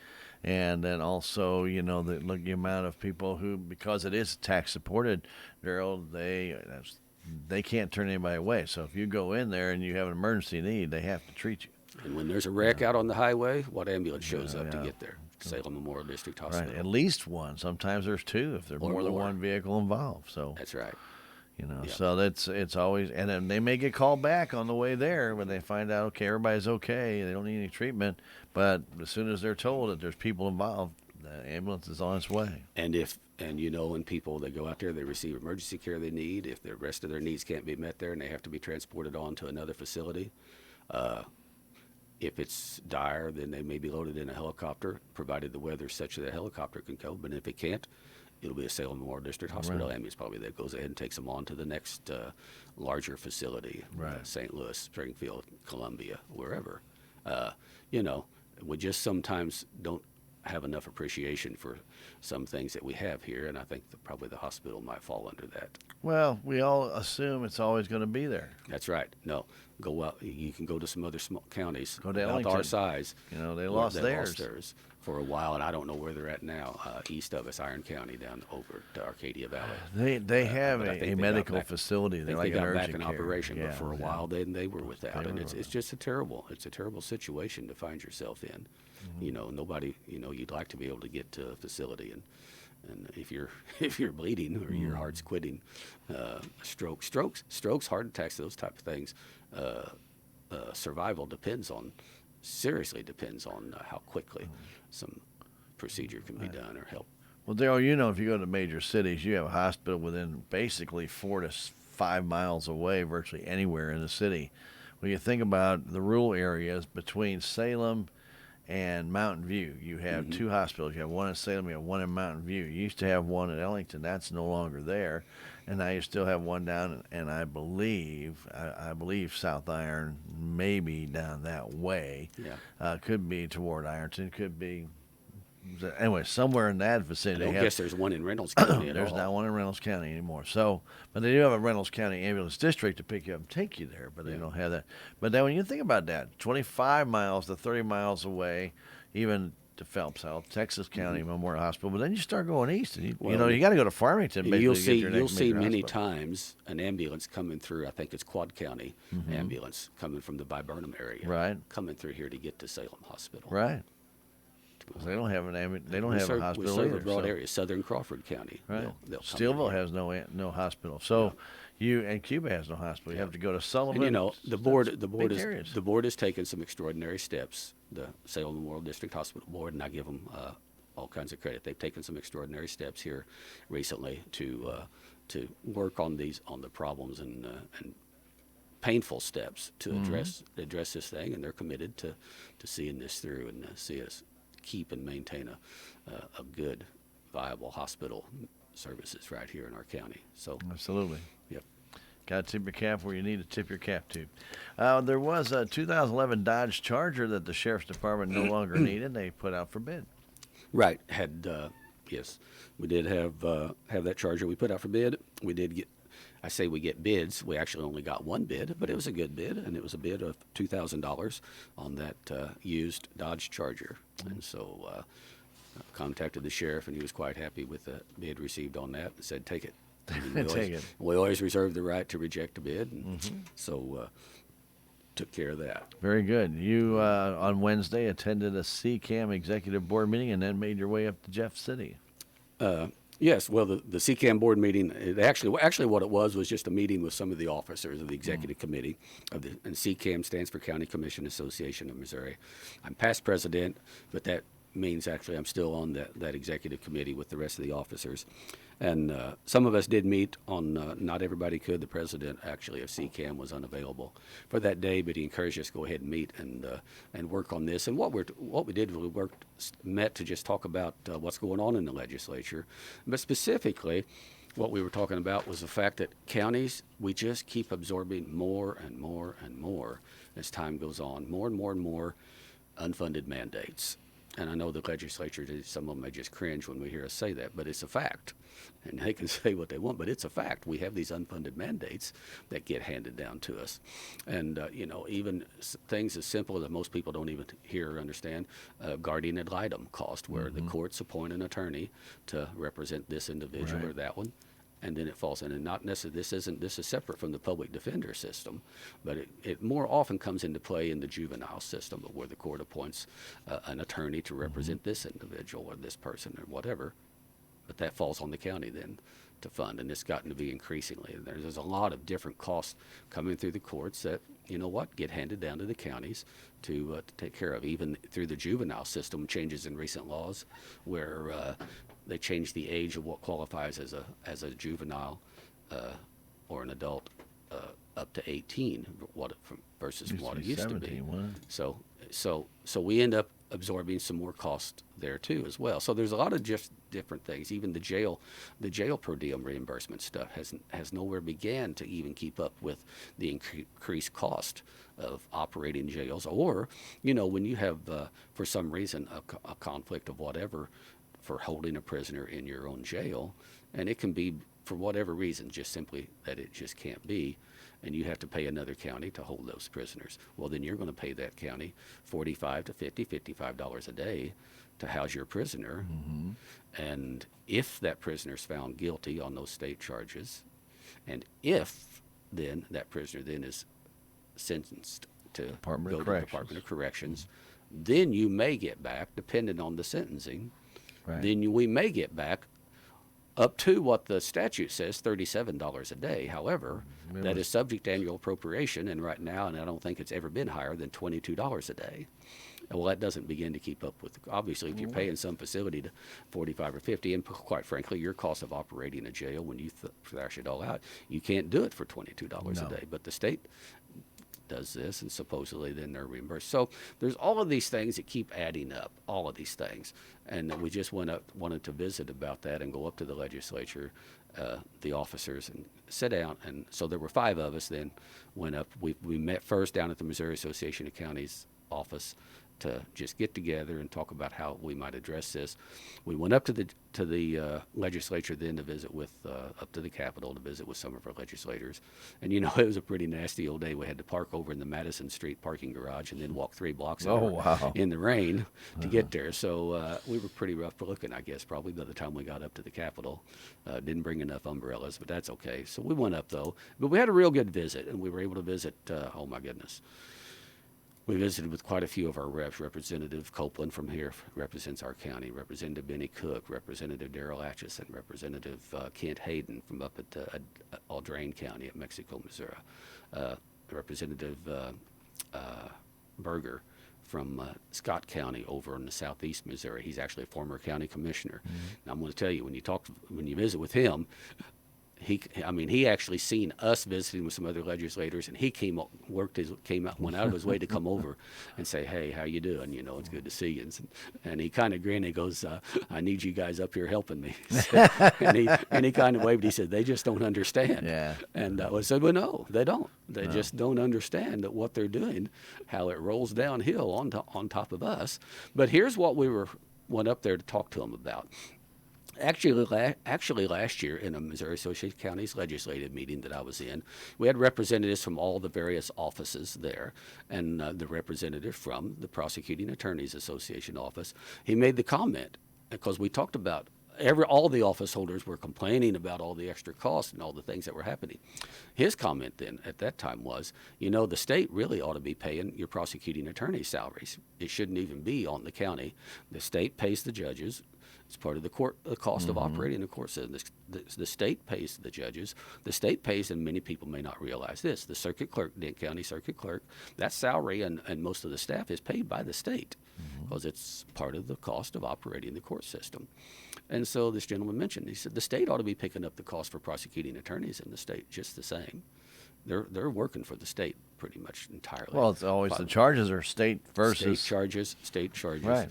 and then also, the amount of people who, because it is tax supported, Darrell, they can't turn anybody away. So if you go in there and you have an emergency need, they have to treat you. And when there's a wreck out on the highway, what ambulance shows up to get there? Salem Memorial District Hospital. Right, at least one. Sometimes there's two if there's more than one vehicle involved. So that's right. So it's always, and then they may get called back on the way there when they find out, okay, everybody's okay, they don't need any treatment. But as soon as they're told that there's people involved, the ambulance is on its way. And when people, they go out there, they receive emergency care they need. If the rest of their needs can't be met there and they have to be transported on to another facility, if it's dire, then they may be loaded in a helicopter, provided the weather's such that a helicopter can go. But if it can't, it'll be a Salem Memorial District Hospital ambulance probably that goes ahead and takes them on to the next larger facility, St. Louis, Springfield, Columbia, wherever. We just sometimes don't have enough appreciation for some things that we have here, and I think probably the hospital might fall under that. Well, we all assume it's always going to be there. That's right. No, go out. You can go to some other small counties go to about our size. They lost theirs for a while, and I don't know where they're at now. East of us, Iron County, down over to Arcadia Valley. They have a medical facility. They're like they got an back in care. operation, but for a while they were without, and it's just a terrible situation to find yourself in. Nobody, you'd like to be able to get to a facility, and if you're bleeding or your heart's quitting, strokes, heart attacks, those type of things, survival seriously depends on how quickly some procedure can be done or help. Well, Darrell, if you go to major cities, you have a hospital within basically 4 to 5 miles away, virtually anywhere in the city. When you think about the rural areas between Salem and Mountain View, you have two hospitals. You have one in Salem, you have one in Mountain View. You used to have one in Ellington. That's no longer there. And now you still have one down, and I believe South Iron may be down that way. Yeah. Could be toward Ironton. Could be, anyway, somewhere in that vicinity. I don't guess there's one in Reynolds County at all. There's not one in Reynolds County anymore. So, but they do have a Reynolds County ambulance district to pick you up and take you there, but they don't have that. But then when you think about that, 25 miles to 30 miles away, even to Phelps Health, Texas County Memorial Hospital, but then you start going east, and you got to go to Farmington. You'll see many times an ambulance coming through. I think it's Quad County ambulance coming from the Viburnum area, coming through here to get to Salem Hospital. Right. They don't have They don't have a hospital either. We serve either, a broad area, Southern Crawford County. Right. They'll Steelville has no hospital. So and Cuba has no hospital. You have to go to Sullivan. And the board has taken some extraordinary steps. The Salem Memorial District Hospital Board, and I give them all kinds of credit. They've taken some extraordinary steps here recently to work on the problems and painful steps to address this thing, and they're committed to seeing this through and see us keep and maintain a good, viable hospital services right here in our county. So absolutely. Yep. Got to tip your cap where you need to tip your cap to. There was a 2011 Dodge Charger that the Sheriff's Department no longer needed. They put out for bid. Right. Yes, we did have that Charger we put out for bid. We did get, I say we get bids. We actually only got one bid, but it was a good bid, and it was a bid of $2,000 on that used Dodge Charger. And so contacted the sheriff, and he was quite happy with the bid received on that. And said, "Take it." We always reserve the right to reject a bid, and so took care of that. Very good. You on Wednesday attended a CCAM executive board meeting and then made your way up to Jeff City. Yes, well, the CCAM board meeting, it actually what it was just a meeting with some of the officers of the executive committee and CCAM stands for County Commission Association of Missouri. I'm past president, but that means actually I'm still on that executive committee with the rest of the officers. And some of us did meet on, not everybody could. The president actually of CCAM was unavailable for that day, but he encouraged us to go ahead and meet and work on this. And what we did was we met to just talk about what's going on in the legislature. But specifically, what we were talking about was the fact that counties, we just keep absorbing more and more and more as time goes on, more and more and more unfunded mandates. And I know the legislature, some of them may just cringe when we hear us say that, but it's a fact. And they can say what they want, but it's a fact. We have these unfunded mandates that get handed down to us. And, even things as simple that most people don't even hear or understand, guardian ad litem cost, where the courts appoint an attorney to represent this individual or that one. And then it falls in, and not necessarily this is separate from the public defender system, but it more often comes into play in the juvenile system, where the court appoints an attorney to represent this individual or this person or whatever, but that falls on the county then to fund, and it's gotten to be increasingly. There's a lot of different costs coming through the courts that get handed down to the counties to take care of, even through the juvenile system changes in recent laws, where they changed the age of what qualifies as a juvenile or an adult up to 18, versus what it used to be. So we end up absorbing some more cost there too as well. So there's a lot of just different things. Even the jail per diem reimbursement stuff has nowhere began to even keep up with the increased cost of operating jails. Or when you have for some reason a conflict of whatever for holding a prisoner in your own jail, and it can be for whatever reason, just simply that it just can't be, and you have to pay another county to hold those prisoners. Well, then you're going to pay that county $45 to $55 a day to house your prisoner. And if that prisoner is found guilty on those state charges, and if then that prisoner then is sentenced to go to the Department of Corrections, then you may get back, depending on the sentencing, we may get back up to what the statute says, $37 a day. However, that is subject to annual appropriation, and right now, and I don't think it's ever been higher than $22 a day. Well, that doesn't begin to keep up with, obviously, if you're paying some facility to 45 or 50, and quite frankly, your cost of operating a jail, when you thrash it all out, you can't do it for $22 a day. But the state does this, and supposedly then they're reimbursed. So there's all of these things that keep adding up, all of these things. And we just wanted to visit about that and go up to the legislature, the officers, and sit down. And so there were 5 of us then went up. We met first down at the Missouri Association of Counties office to just get together and talk about how we might address this. We went up to the legislature then to visit with up to the Capitol to visit with some of our legislators, and it was a pretty nasty old day. We had to park over in the Madison Street parking garage and then walk 3 blocks in the rain to get there. So we were pretty rough looking, I guess, probably by the time we got up to the Capitol. Didn't bring enough umbrellas, but that's okay. So we went up though, but we had a real good visit, and we were able to visit. Oh my goodness. We visited with quite a few of our reps. Representative Copeland from here represents our county. Representative Benny Cook, Representative Darrell Atchison, Representative Kent Hayden from up at Aldrain County at Mexico, Missouri. Representative Berger from Scott County over in the southeast Missouri. He's actually a former county commissioner. Now I'm going to tell you, when you visit with him, he actually seen us visiting with some other legislators, and he went out of his way to come over and say, "Hey, how you doing? You know, it's good to see you." And he kind of grinned. He goes, "I need you guys up here helping me." and he kind of waved. He said, "They just don't understand." Yeah. And I said, "Well, no, they don't. They just don't understand that what they're doing, how it rolls downhill on top of us." But here's what went up there to talk to them about. Actually, last year in a Missouri Associated Counties legislative meeting that I was in, we had representatives from all the various offices there, and the representative from the Prosecuting Attorneys Association office, he made the comment, because we talked about all the office holders were complaining about all the extra costs and all the things that were happening. His comment then at that time was, the state really ought to be paying your prosecuting attorney salaries. It shouldn't even be on the county. The state pays the judges. It's part of the cost of operating the court system. The state pays the judges. The state pays, and many people may not realize this, the circuit clerk, Dent County circuit clerk, that salary and most of the staff is paid by the state because it's part of the cost of operating the court system. And so this gentleman mentioned, he said, the state ought to be picking up the cost for prosecuting attorneys in the state just the same. They're working for the state pretty much entirely. Well, it's always the charges are state versus state charges. Right.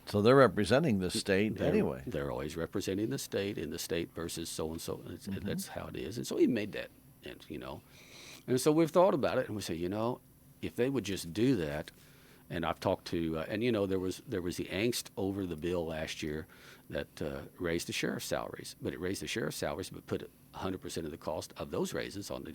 So they're representing the state anyway. They're always representing the state, and the state versus so and so. That's how it is. And so he made that, and so we've thought about it, and we say, if they would just do that. And I've talked to, there was the angst over the bill last year that raised the sheriff's salaries, but it raised the sheriff's salaries, but put 100% of the cost of those raises on the.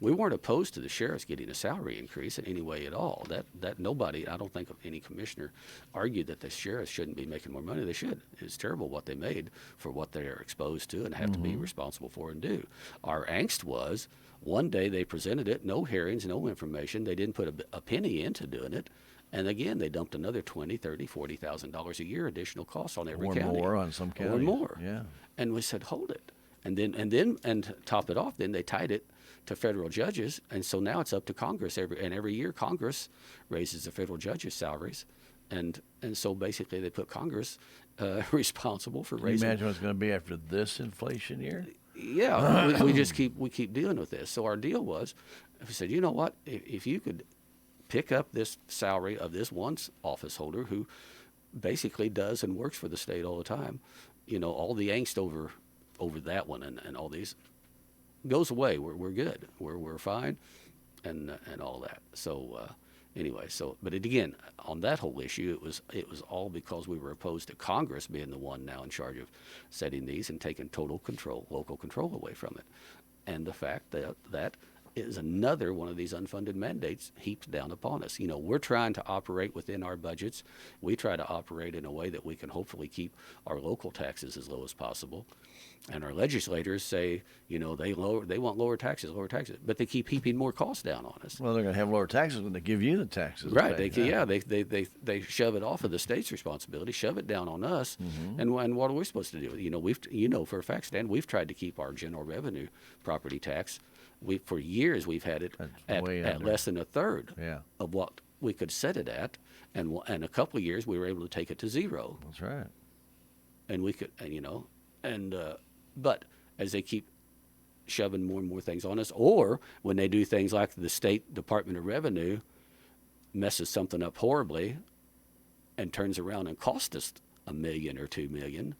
We weren't opposed to the sheriffs getting a salary increase in any way at all. That nobody, I don't think of any commissioner, argued that the sheriffs shouldn't be making more money. They should. It's terrible what they made for what they are exposed to and have to be responsible for and do. Our angst was one day they presented it, no hearings, no information. They didn't put a penny into doing it. And again, they dumped another $20,000, $30,000, $40,000 a year additional costs on every county. Or more on some counties. Or more. Yeah. And we said, hold it. And to top it off, then they tied it to federal judges, and so now it's up to Congress. Every year, Congress raises the federal judges' salaries, and so basically they put Congress responsible for raising. Can you imagine what it's going to be after this inflation year? Yeah, we keep dealing with this. So our deal was, we said, you know what, if you could pick up this salary of this one office holder who basically does and works for the state all the time, all the angst over that one and all these goes away. We're good. We're fine, and all that. So anyway, but again, on that whole issue, it was all because we were opposed to Congress being the one now in charge of setting these and taking total control, local control away from it, and the fact that is another one of these unfunded mandates heaped down upon us. We're trying to operate within our budgets. We try to operate in a way that we can hopefully keep our local taxes as low as possible. And our legislators say, they want lower taxes, but they keep heaping more costs down on us. Well, they're going to have lower taxes when they give you the taxes. Right. They shove it off of the state's responsibility, shove it down on us. And what are we supposed to do? For a fact, Stan, we've tried to keep our general revenue property tax. For years we've had it at less than a third of what we could set it at, and a couple of years we were able to take it to zero. That's right. And we could, but as they keep shoving more and more things on us, or when they do things like the State Department of Revenue messes something up horribly and turns around and costs us $1 million or $2 million,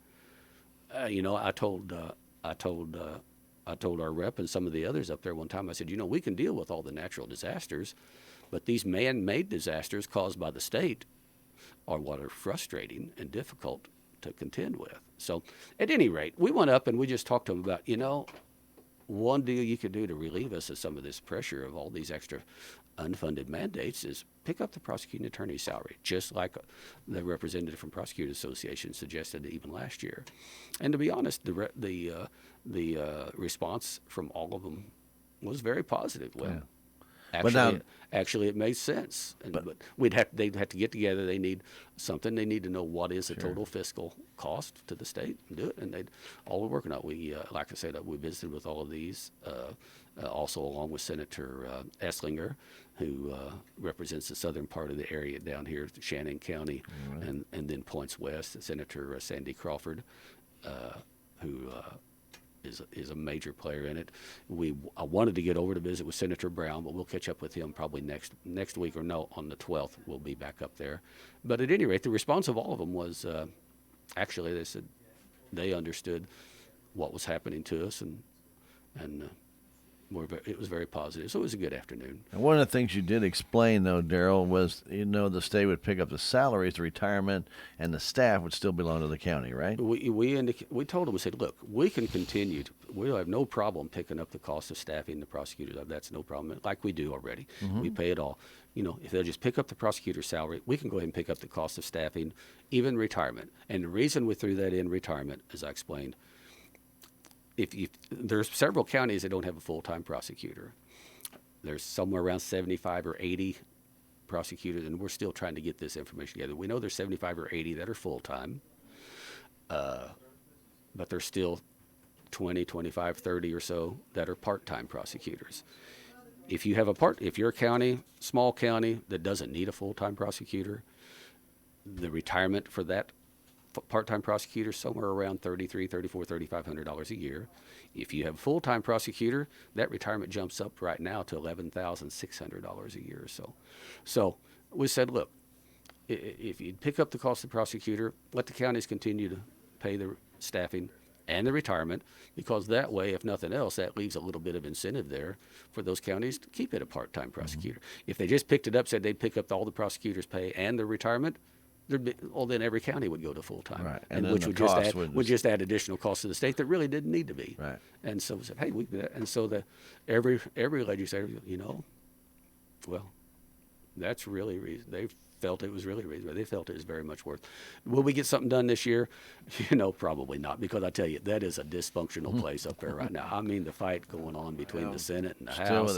I told our rep and some of the others up there one time, I said, we can deal with all the natural disasters, but these man-made disasters caused by the state are what are frustrating and difficult to contend with. So at any rate, we went up and we just talked to them about, one deal you could do to relieve us of some of this pressure of all these extra unfunded mandates is pick up the prosecuting attorney's salary, just like the representative from Prosecutors Association suggested even last year. And to be honest, the response from all of them was very positive. Well, actually, it made sense. But they'd have to get together. They need something. They need to know what is the total fiscal cost to the state and do it. And all we're working on. We, like I said, we visited with all of these, also along with Senator Esslinger, who represents the southern part of the area down here, Shannon County, and then points west. Senator Sandy Crawford, who is a major player in it. I wanted to get over to visit with Senator Brown, but we'll catch up with him probably next week, or no, on the 12th we'll be back up there. But at any rate, the response of all of them was actually they said they understood what was happening to us, and it was very positive. So it was a good afternoon. And one of the things you did explain, though, Darrell, was the state would pick up the salaries, the retirement, and the staff would still belong to the county, right? We told them, we said, look, we can continue. We'll have no problem picking up the cost of staffing the prosecutors. That's no problem, like we do already. Mm-hmm. We pay it all. If they'll just pick up the prosecutor's salary, we can go ahead and pick up the cost of staffing, even retirement. And the reason we threw that in retirement, as I explained, there's several counties that don't have a full-time prosecutor. There's somewhere around 75 or 80 prosecutors, and we're still trying to get this information together. We know there's 75 or 80 that are full-time, but there's still 20, 25, 30 or so that are part-time prosecutors. If you're a county, small county that doesn't need a full-time prosecutor, the retirement for that part-time prosecutor somewhere around $3,300, $3,400, $3,500 a year. If you have a full-time prosecutor, that retirement jumps up right now to $11,600 a year or so. So we said, look, if you pick up the cost of the prosecutor, let the counties continue to pay the staffing and the retirement, because that way, if nothing else, that leaves a little bit of incentive there for those counties to keep it a part-time prosecutor. Mm-hmm. If they just picked it up, said they'd pick up all the prosecutors' pay and the retirement, then every county would go to full-time, right. and which would just add additional costs to the state that really didn't need to be. Right. And so we said, hey, we do that. And so every legislator, well, that's really reason. They felt it was really reasonable. They felt it was very much worth. Will we get something done this year? Probably not, because I tell you, that is a dysfunctional place up there right now. I mean, the fight going on between the Senate and the House.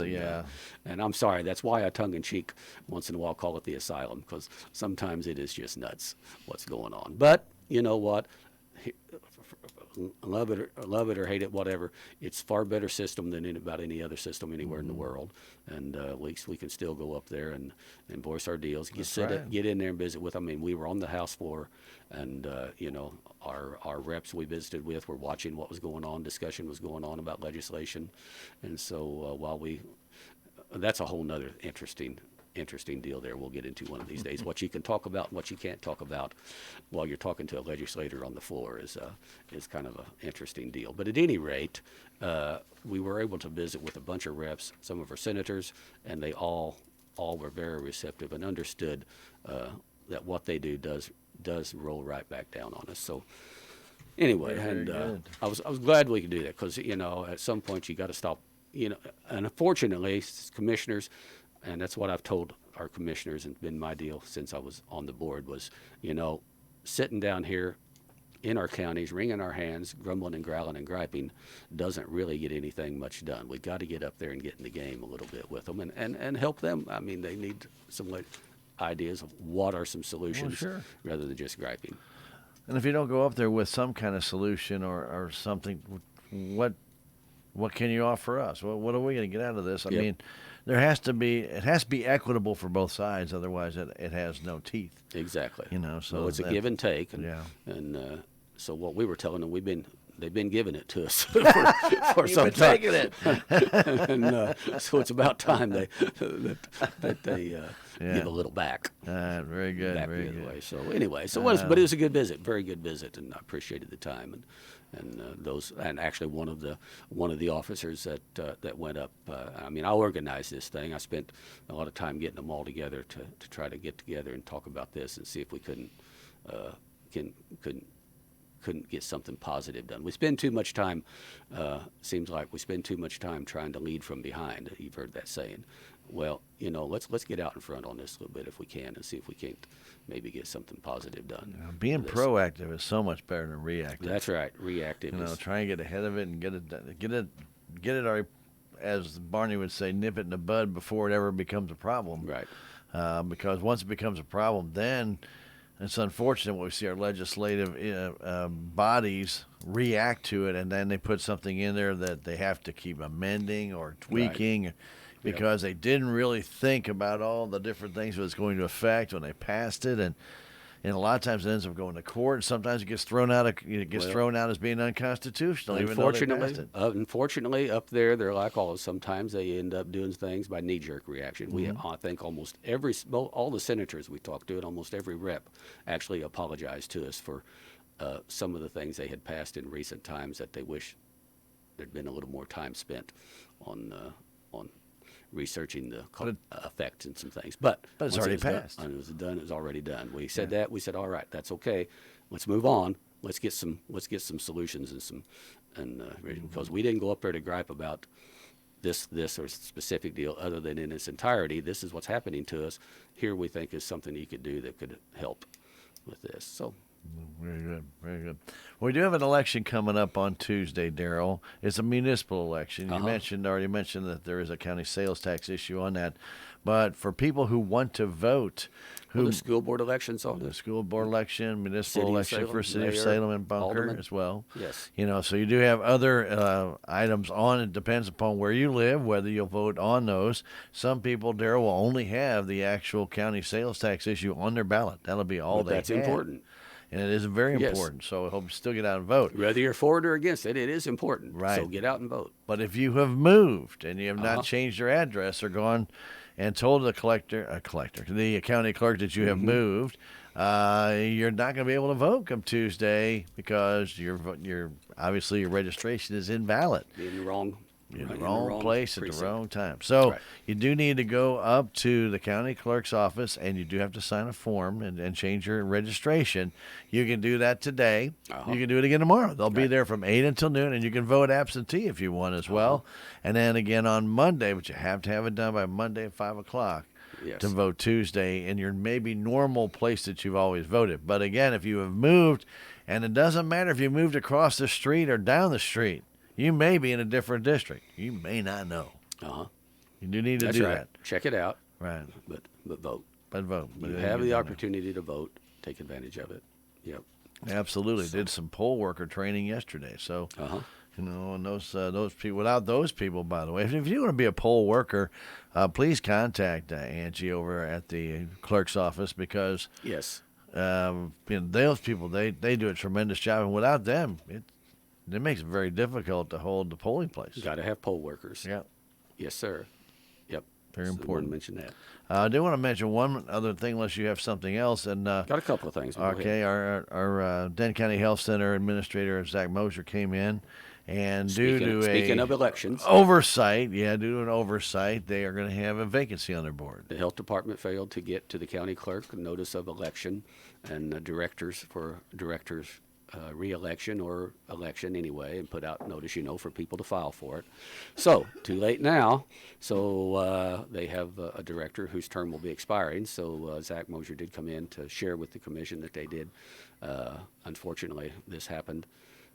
And I'm sorry, that's why I tongue-in-cheek once in a while call it the asylum, because sometimes it is just nuts what's going on. But you know what? Love it or hate it, whatever. It's far better system than about any other system anywhere in the world, and at least we can still go up there and voice our deals. Get in there and visit with them. I mean, we were on the House floor, and our reps we visited with were watching what was going on. Discussion was going on about legislation, and so that's a whole nother interesting deal there we'll get into one of these days. What you can talk about and what you can't talk about while you're talking to a legislator on the floor is kind of an interesting deal. But at any rate, we were able to visit with a bunch of reps, some of our senators, and they all were very receptive and understood that what they do does roll right back down on us. So anyway, I was glad we could do that, because at some point you got to stop. And unfortunately, commissioners. And that's what I've told our commissioners, and been my deal since I was on the board, was, sitting down here in our counties, wringing our hands, grumbling and growling and griping, doesn't really get anything much done. We've got to get up there and get in the game a little bit with them and help them. I mean, they need some ideas of what are some solutions, rather than just griping. And if you don't go up there with some kind of solution or something, what can you offer us? What are we going to get out of this? I mean, it has to be equitable for both sides. Otherwise, it has no teeth. Exactly. So it's a give and take. And so what we were telling them, they've been giving it to us for some time. Taking it. And so it's about time that they give a little back. Very good. Very good. Way. So anyway, but it was a good visit, very good visit, and I appreciated the time. And actually one of the officers that went up. I organized this thing. I spent a lot of time getting them all together to try to get together and talk about this and see if we couldn't get something positive done. We spend too much time. Seems like we spend too much time trying to lead from behind. You've heard that saying. Well, let's get out in front on this a little bit if we can, and see if we can't maybe get something positive done. Being proactive is so much better than reactive. That's right, reactive. Try and get ahead of it and get it, or as Barney would say, nip it in the bud before it ever becomes a problem. Right. Because once it becomes a problem, then it's unfortunate when we see our legislative bodies react to it, and then they put something in there that they have to keep amending or tweaking. Right. Because they didn't really think about all the different things it was going to affect when they passed it. And, And a lot of times it ends up going to court, and sometimes it gets thrown out. Thrown out as being unconstitutional, even though they passed it. Unfortunately, up there, they're like all. Sometimes they end up doing things by knee-jerk reaction. Mm-hmm. I think almost all the senators we talked to, and almost every rep, actually apologized to us for some of the things they had passed in recent times that they wish there'd been a little more time spent on researching the effects and some things. But it's already passed. It was already done. We said that. We said, all right, that's okay. Let's move on. Let's get some solutions because we didn't go up there to gripe about this or specific deal other than in its entirety. This is what's happening to us. Here we think is something you could do that could help with this. So. Very good, very good. Well, we do have an election coming up on Tuesday, Darrell. It's a municipal election. You already mentioned that there is a county sales tax issue on that. But for people who want to vote, the school board elections on the school board election, municipal City election Salem, for City of Mayor, Salem and Bunker Alderman. as well. Yes. So you do have other items on. It depends upon where you live, whether you'll vote on those. Some people, Darrell, will only have the actual county sales tax issue on their ballot. That'll be all That's important. And it is very important, so I hope you still get out and vote. Whether you're for it or against it, it is important. Right. So get out and vote. But if you have moved and you have not changed your address or gone and told the the county clerk that you have moved, you're not going to be able to vote come Tuesday because obviously your registration is invalid. In the wrong place precinct. at the wrong time. So Right. you do need to go up to the county clerk's office, and you do have to sign a form and change your registration. You can do that today. You can do it again tomorrow. They'll be there from 8 until noon, and you can vote absentee if you want as well. And then again on Monday, but you have to have it done by Monday at 5 o'clock. Yes. To vote Tuesday in your maybe normal place that you've always voted. But again, if you have moved, and it doesn't matter if you moved across the street or down the street, you may be in a different district. You may not know. You do need to do that. Check it out. Right. But vote. But vote. You have the opportunity to vote. Take advantage of it. Yep. Absolutely. Did some poll worker training yesterday. So, and those people, without those people, by the way, if you want to be a poll worker, please contact Angie over at the clerk's office because yes, those people, they do a tremendous job. And without them, it makes it very difficult to hold the polling place. You got to have poll workers. Yeah. Yes, sir. Yep. Very important. I mention that. I do want to mention one other thing, unless you have something else. And got a couple of things. Okay, our Denton County Health Center administrator Zach Mosier came in, and speaking of elections, due to an oversight, they are going to have a vacancy on their board. The health department failed to get to the county clerk a notice of election, and directors re-election or election anyway, and put out notice, for people to file for it. So, too late now. So they have a director whose term will be expiring. So Zach Mosier did come in to share with the commission that they did. Unfortunately, this happened.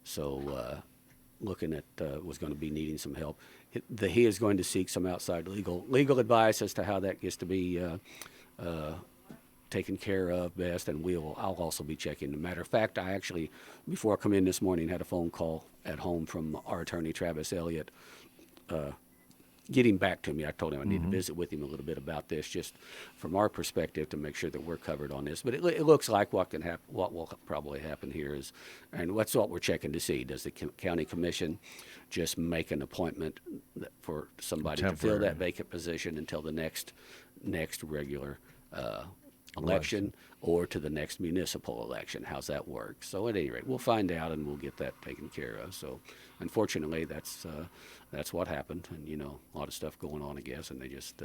So looking at was going to be needing some help. He is going to seek some outside legal advice as to how that gets to be taken care of best, and I'll also be checking. As a matter of fact, I actually, before I come in this morning, had a phone call at home from our attorney, Travis Elliott, getting back to me. I told him I need to visit with him a little bit about this, just from our perspective, to make sure that we're covered on this. But it looks like what will probably happen here is, and that's what we're checking to see. Does the county commission just make an appointment for somebody to fill that vacant position until the next regular election or to the next municipal election? How's that work? So at any rate, we'll find out and we'll get that taken care of. So unfortunately, that's what happened, and a lot of stuff going on, I guess, and they just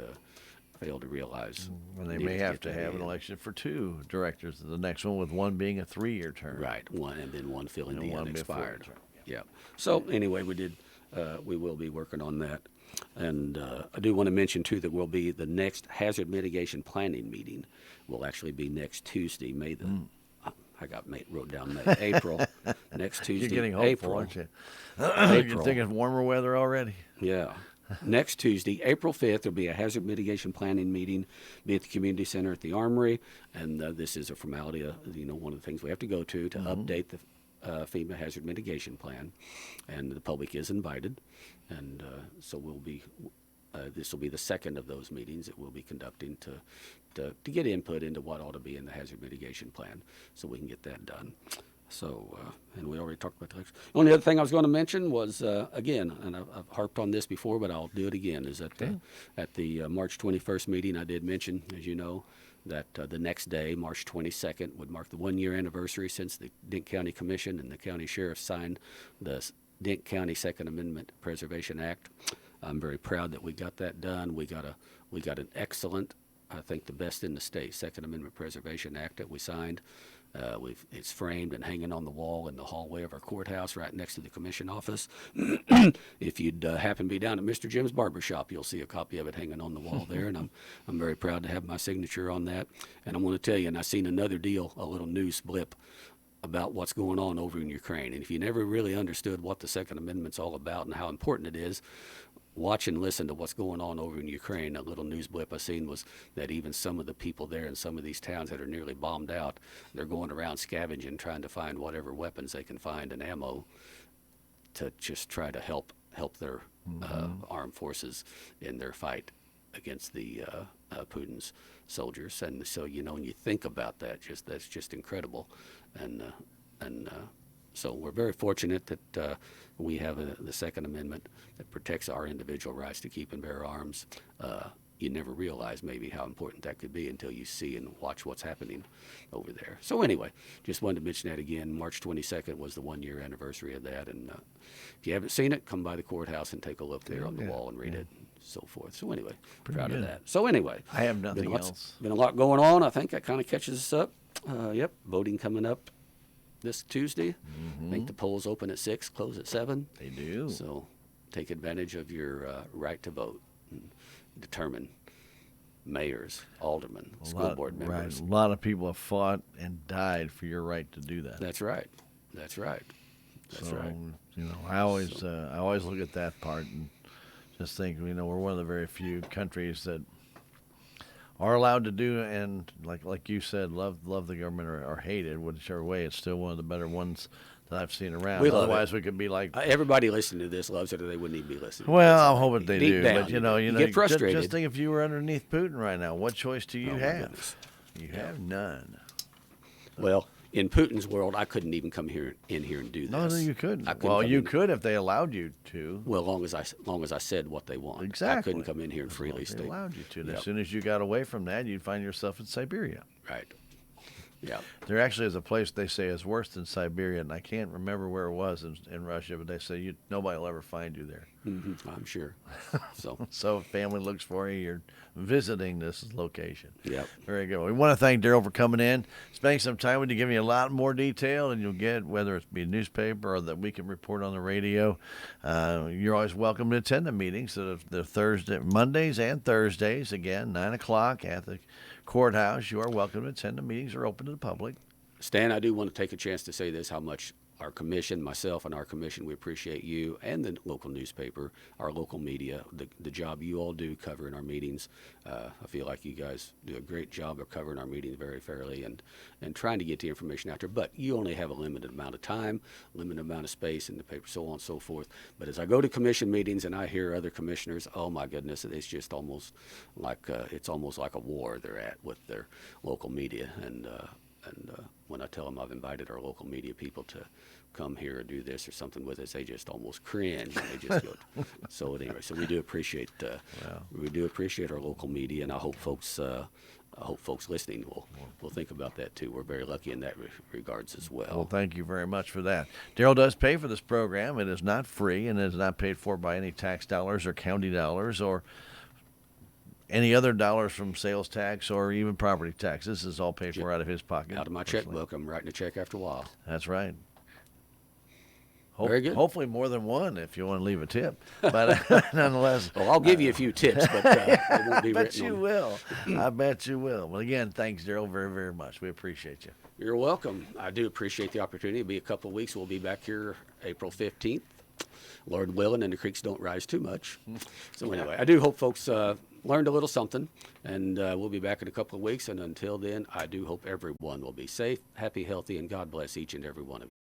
failed to realize. And they may have to have an election for 2 directors. The next one with one being a 3-year term. Right, one and then one filling the unexpired. Yeah. So anyway, we will be working on that. And I do want to mention, too, that the next hazard mitigation planning meeting will actually be next Tuesday, May the, I got wrote down May, April, next Tuesday, You're getting hopeful, April. aren't you? April. You're thinking warmer weather already? Yeah. Next Tuesday, April 5th, there'll be a hazard mitigation planning meeting, be at the community center at the Armory, and this is a formality, one of the things we have to go to update the FEMA hazard mitigation plan, and the public is invited, and so we'll be this will be the second of those meetings that we'll be conducting to get input into what ought to be in the hazard mitigation plan, so we can get that done. So, and we already talked about the election. The only other thing I was going to mention was, again, and I've harped on this before, but I'll do it again, is that at the March 21st meeting, I did mention, as you know, that the next day, March 22nd, would mark the 1-year anniversary since the Dent County Commission and the county sheriff signed the Dent County Second Amendment Preservation Act. I'm very proud that we got that done. We got an excellent, I think the best in the state, Second Amendment Preservation Act that we signed. It's framed and hanging on the wall in the hallway of our courthouse right next to the commission office. If you'd happen to be down at Mr. Jim's barber shop, you'll see a copy of it hanging on the wall there, and I'm very proud to have my signature on that. And I'm going to tell you, and I seen another deal, a little news blip about what's going on over in Ukraine. And if you never really understood what the Second Amendment's all about and how important it is, watch and listen to what's going on over in Ukraine. That little news blip I seen was that even some of the people there in some of these towns that are nearly bombed out, they're going around scavenging, trying to find whatever weapons they can find and ammo to just try to help their armed forces in their fight against the Putin's soldiers. And so, you know, when you think about that, that's just incredible. And so we're very fortunate that we have the Second Amendment that protects our individual rights to keep and bear arms. You never realize maybe how important that could be until you see and watch what's happening over there. So anyway, just wanted to mention that again. March 22nd was the 1-year anniversary of that. And if you haven't seen it, come by the courtherhouse and take a look there on the wall and read it and so forth. So anyway, proud of that. So anyway. I have nothing else. Been a lot going on. I think that kind of catches us up. Yep, voting coming up this Tuesday. I think the polls open at 6, close at 7. They do. So take advantage of your right to vote and determine mayors, aldermen, school board members. Right. A lot of people have fought and died for your right to do that. That's right. That's right. That's so, right. You know, I always look at that part and just think, you know, we're one of the very few countries that are allowed to do, and like you said, love the government or hate it, whichever way. It's still one of the better ones that I've seen around. Otherwise, we could be like everybody listening to this loves it, or they wouldn't even be listening. Well, I hope that they do. Down, but you know, get frustrated. Just think if you were underneath Putin right now, what choice do you have? Goodness. You have none. Well, in Putin's world, I couldn't even come in here and do this. No, you couldn't. Well, you could if they allowed you to. Well, long as I said what they want. Exactly. I couldn't come in here and freely They state. allowed you to. And Yep. as soon as you got away from that, you'd find yourself in Siberia. Right. Yeah. There actually is a place they say is worse than Siberia, and I can't remember where it was in Russia, but they say nobody will ever find you there. I'm sure. So if family looks for you, you're visiting this location. Yep. Very good. We want to thank Darrell for coming in, spending some time with you, giving you a lot more detail, and you'll get, whether it be a newspaper or that we can report on the radio. You're always welcome to attend the meetings. So the Mondays and Thursdays, again, 9 o'clock at the courthouse. You are welcome to attend. The meetings are open to the public. Stan, I do want to take a chance to say this, how much our commission, myself and our commission, we appreciate you and the local newspaper, our local media, the job you all do covering our meetings. I feel like you guys do a great job of covering our meetings very fairly and trying to get the information out there. But you only have a limited amount of time, limited amount of space in the paper, so on and so forth. But as I go to commission meetings and I hear other commissioners, oh my goodness, it's just almost like a war they're at with their local media. And when I tell them I've invited our local media people to come here or do this or something with us, they just almost cringe. And they just go. So anyway, so we do appreciate our local media, and I hope folks listening will think about that too. We're very lucky in that regards as well. Well, thank you very much for that. Darrell does pay for this program. It is not free, and it is not paid for by any tax dollars or county dollars or any other dollars from sales tax or even property tax. This is all paid for out of his pocket. Out of my checkbook. I'm writing a check after a while. That's right. Very good. Hopefully more than one if you want to leave a tip. But nonetheless. Well, I'll give you a few tips, but it won't be I bet written you on. will. I bet you will. Well, again, thanks, Darrell, very, very much. We appreciate you. You're welcome. I do appreciate the opportunity. It'll be a couple of weeks. We'll be back here April 15th. Lord willing, and the creeks don't rise too much. So anyway, I do hope folks learned a little something, and we'll be back in a couple of weeks. And until then, I do hope everyone will be safe, happy, healthy, and God bless each and every one of you.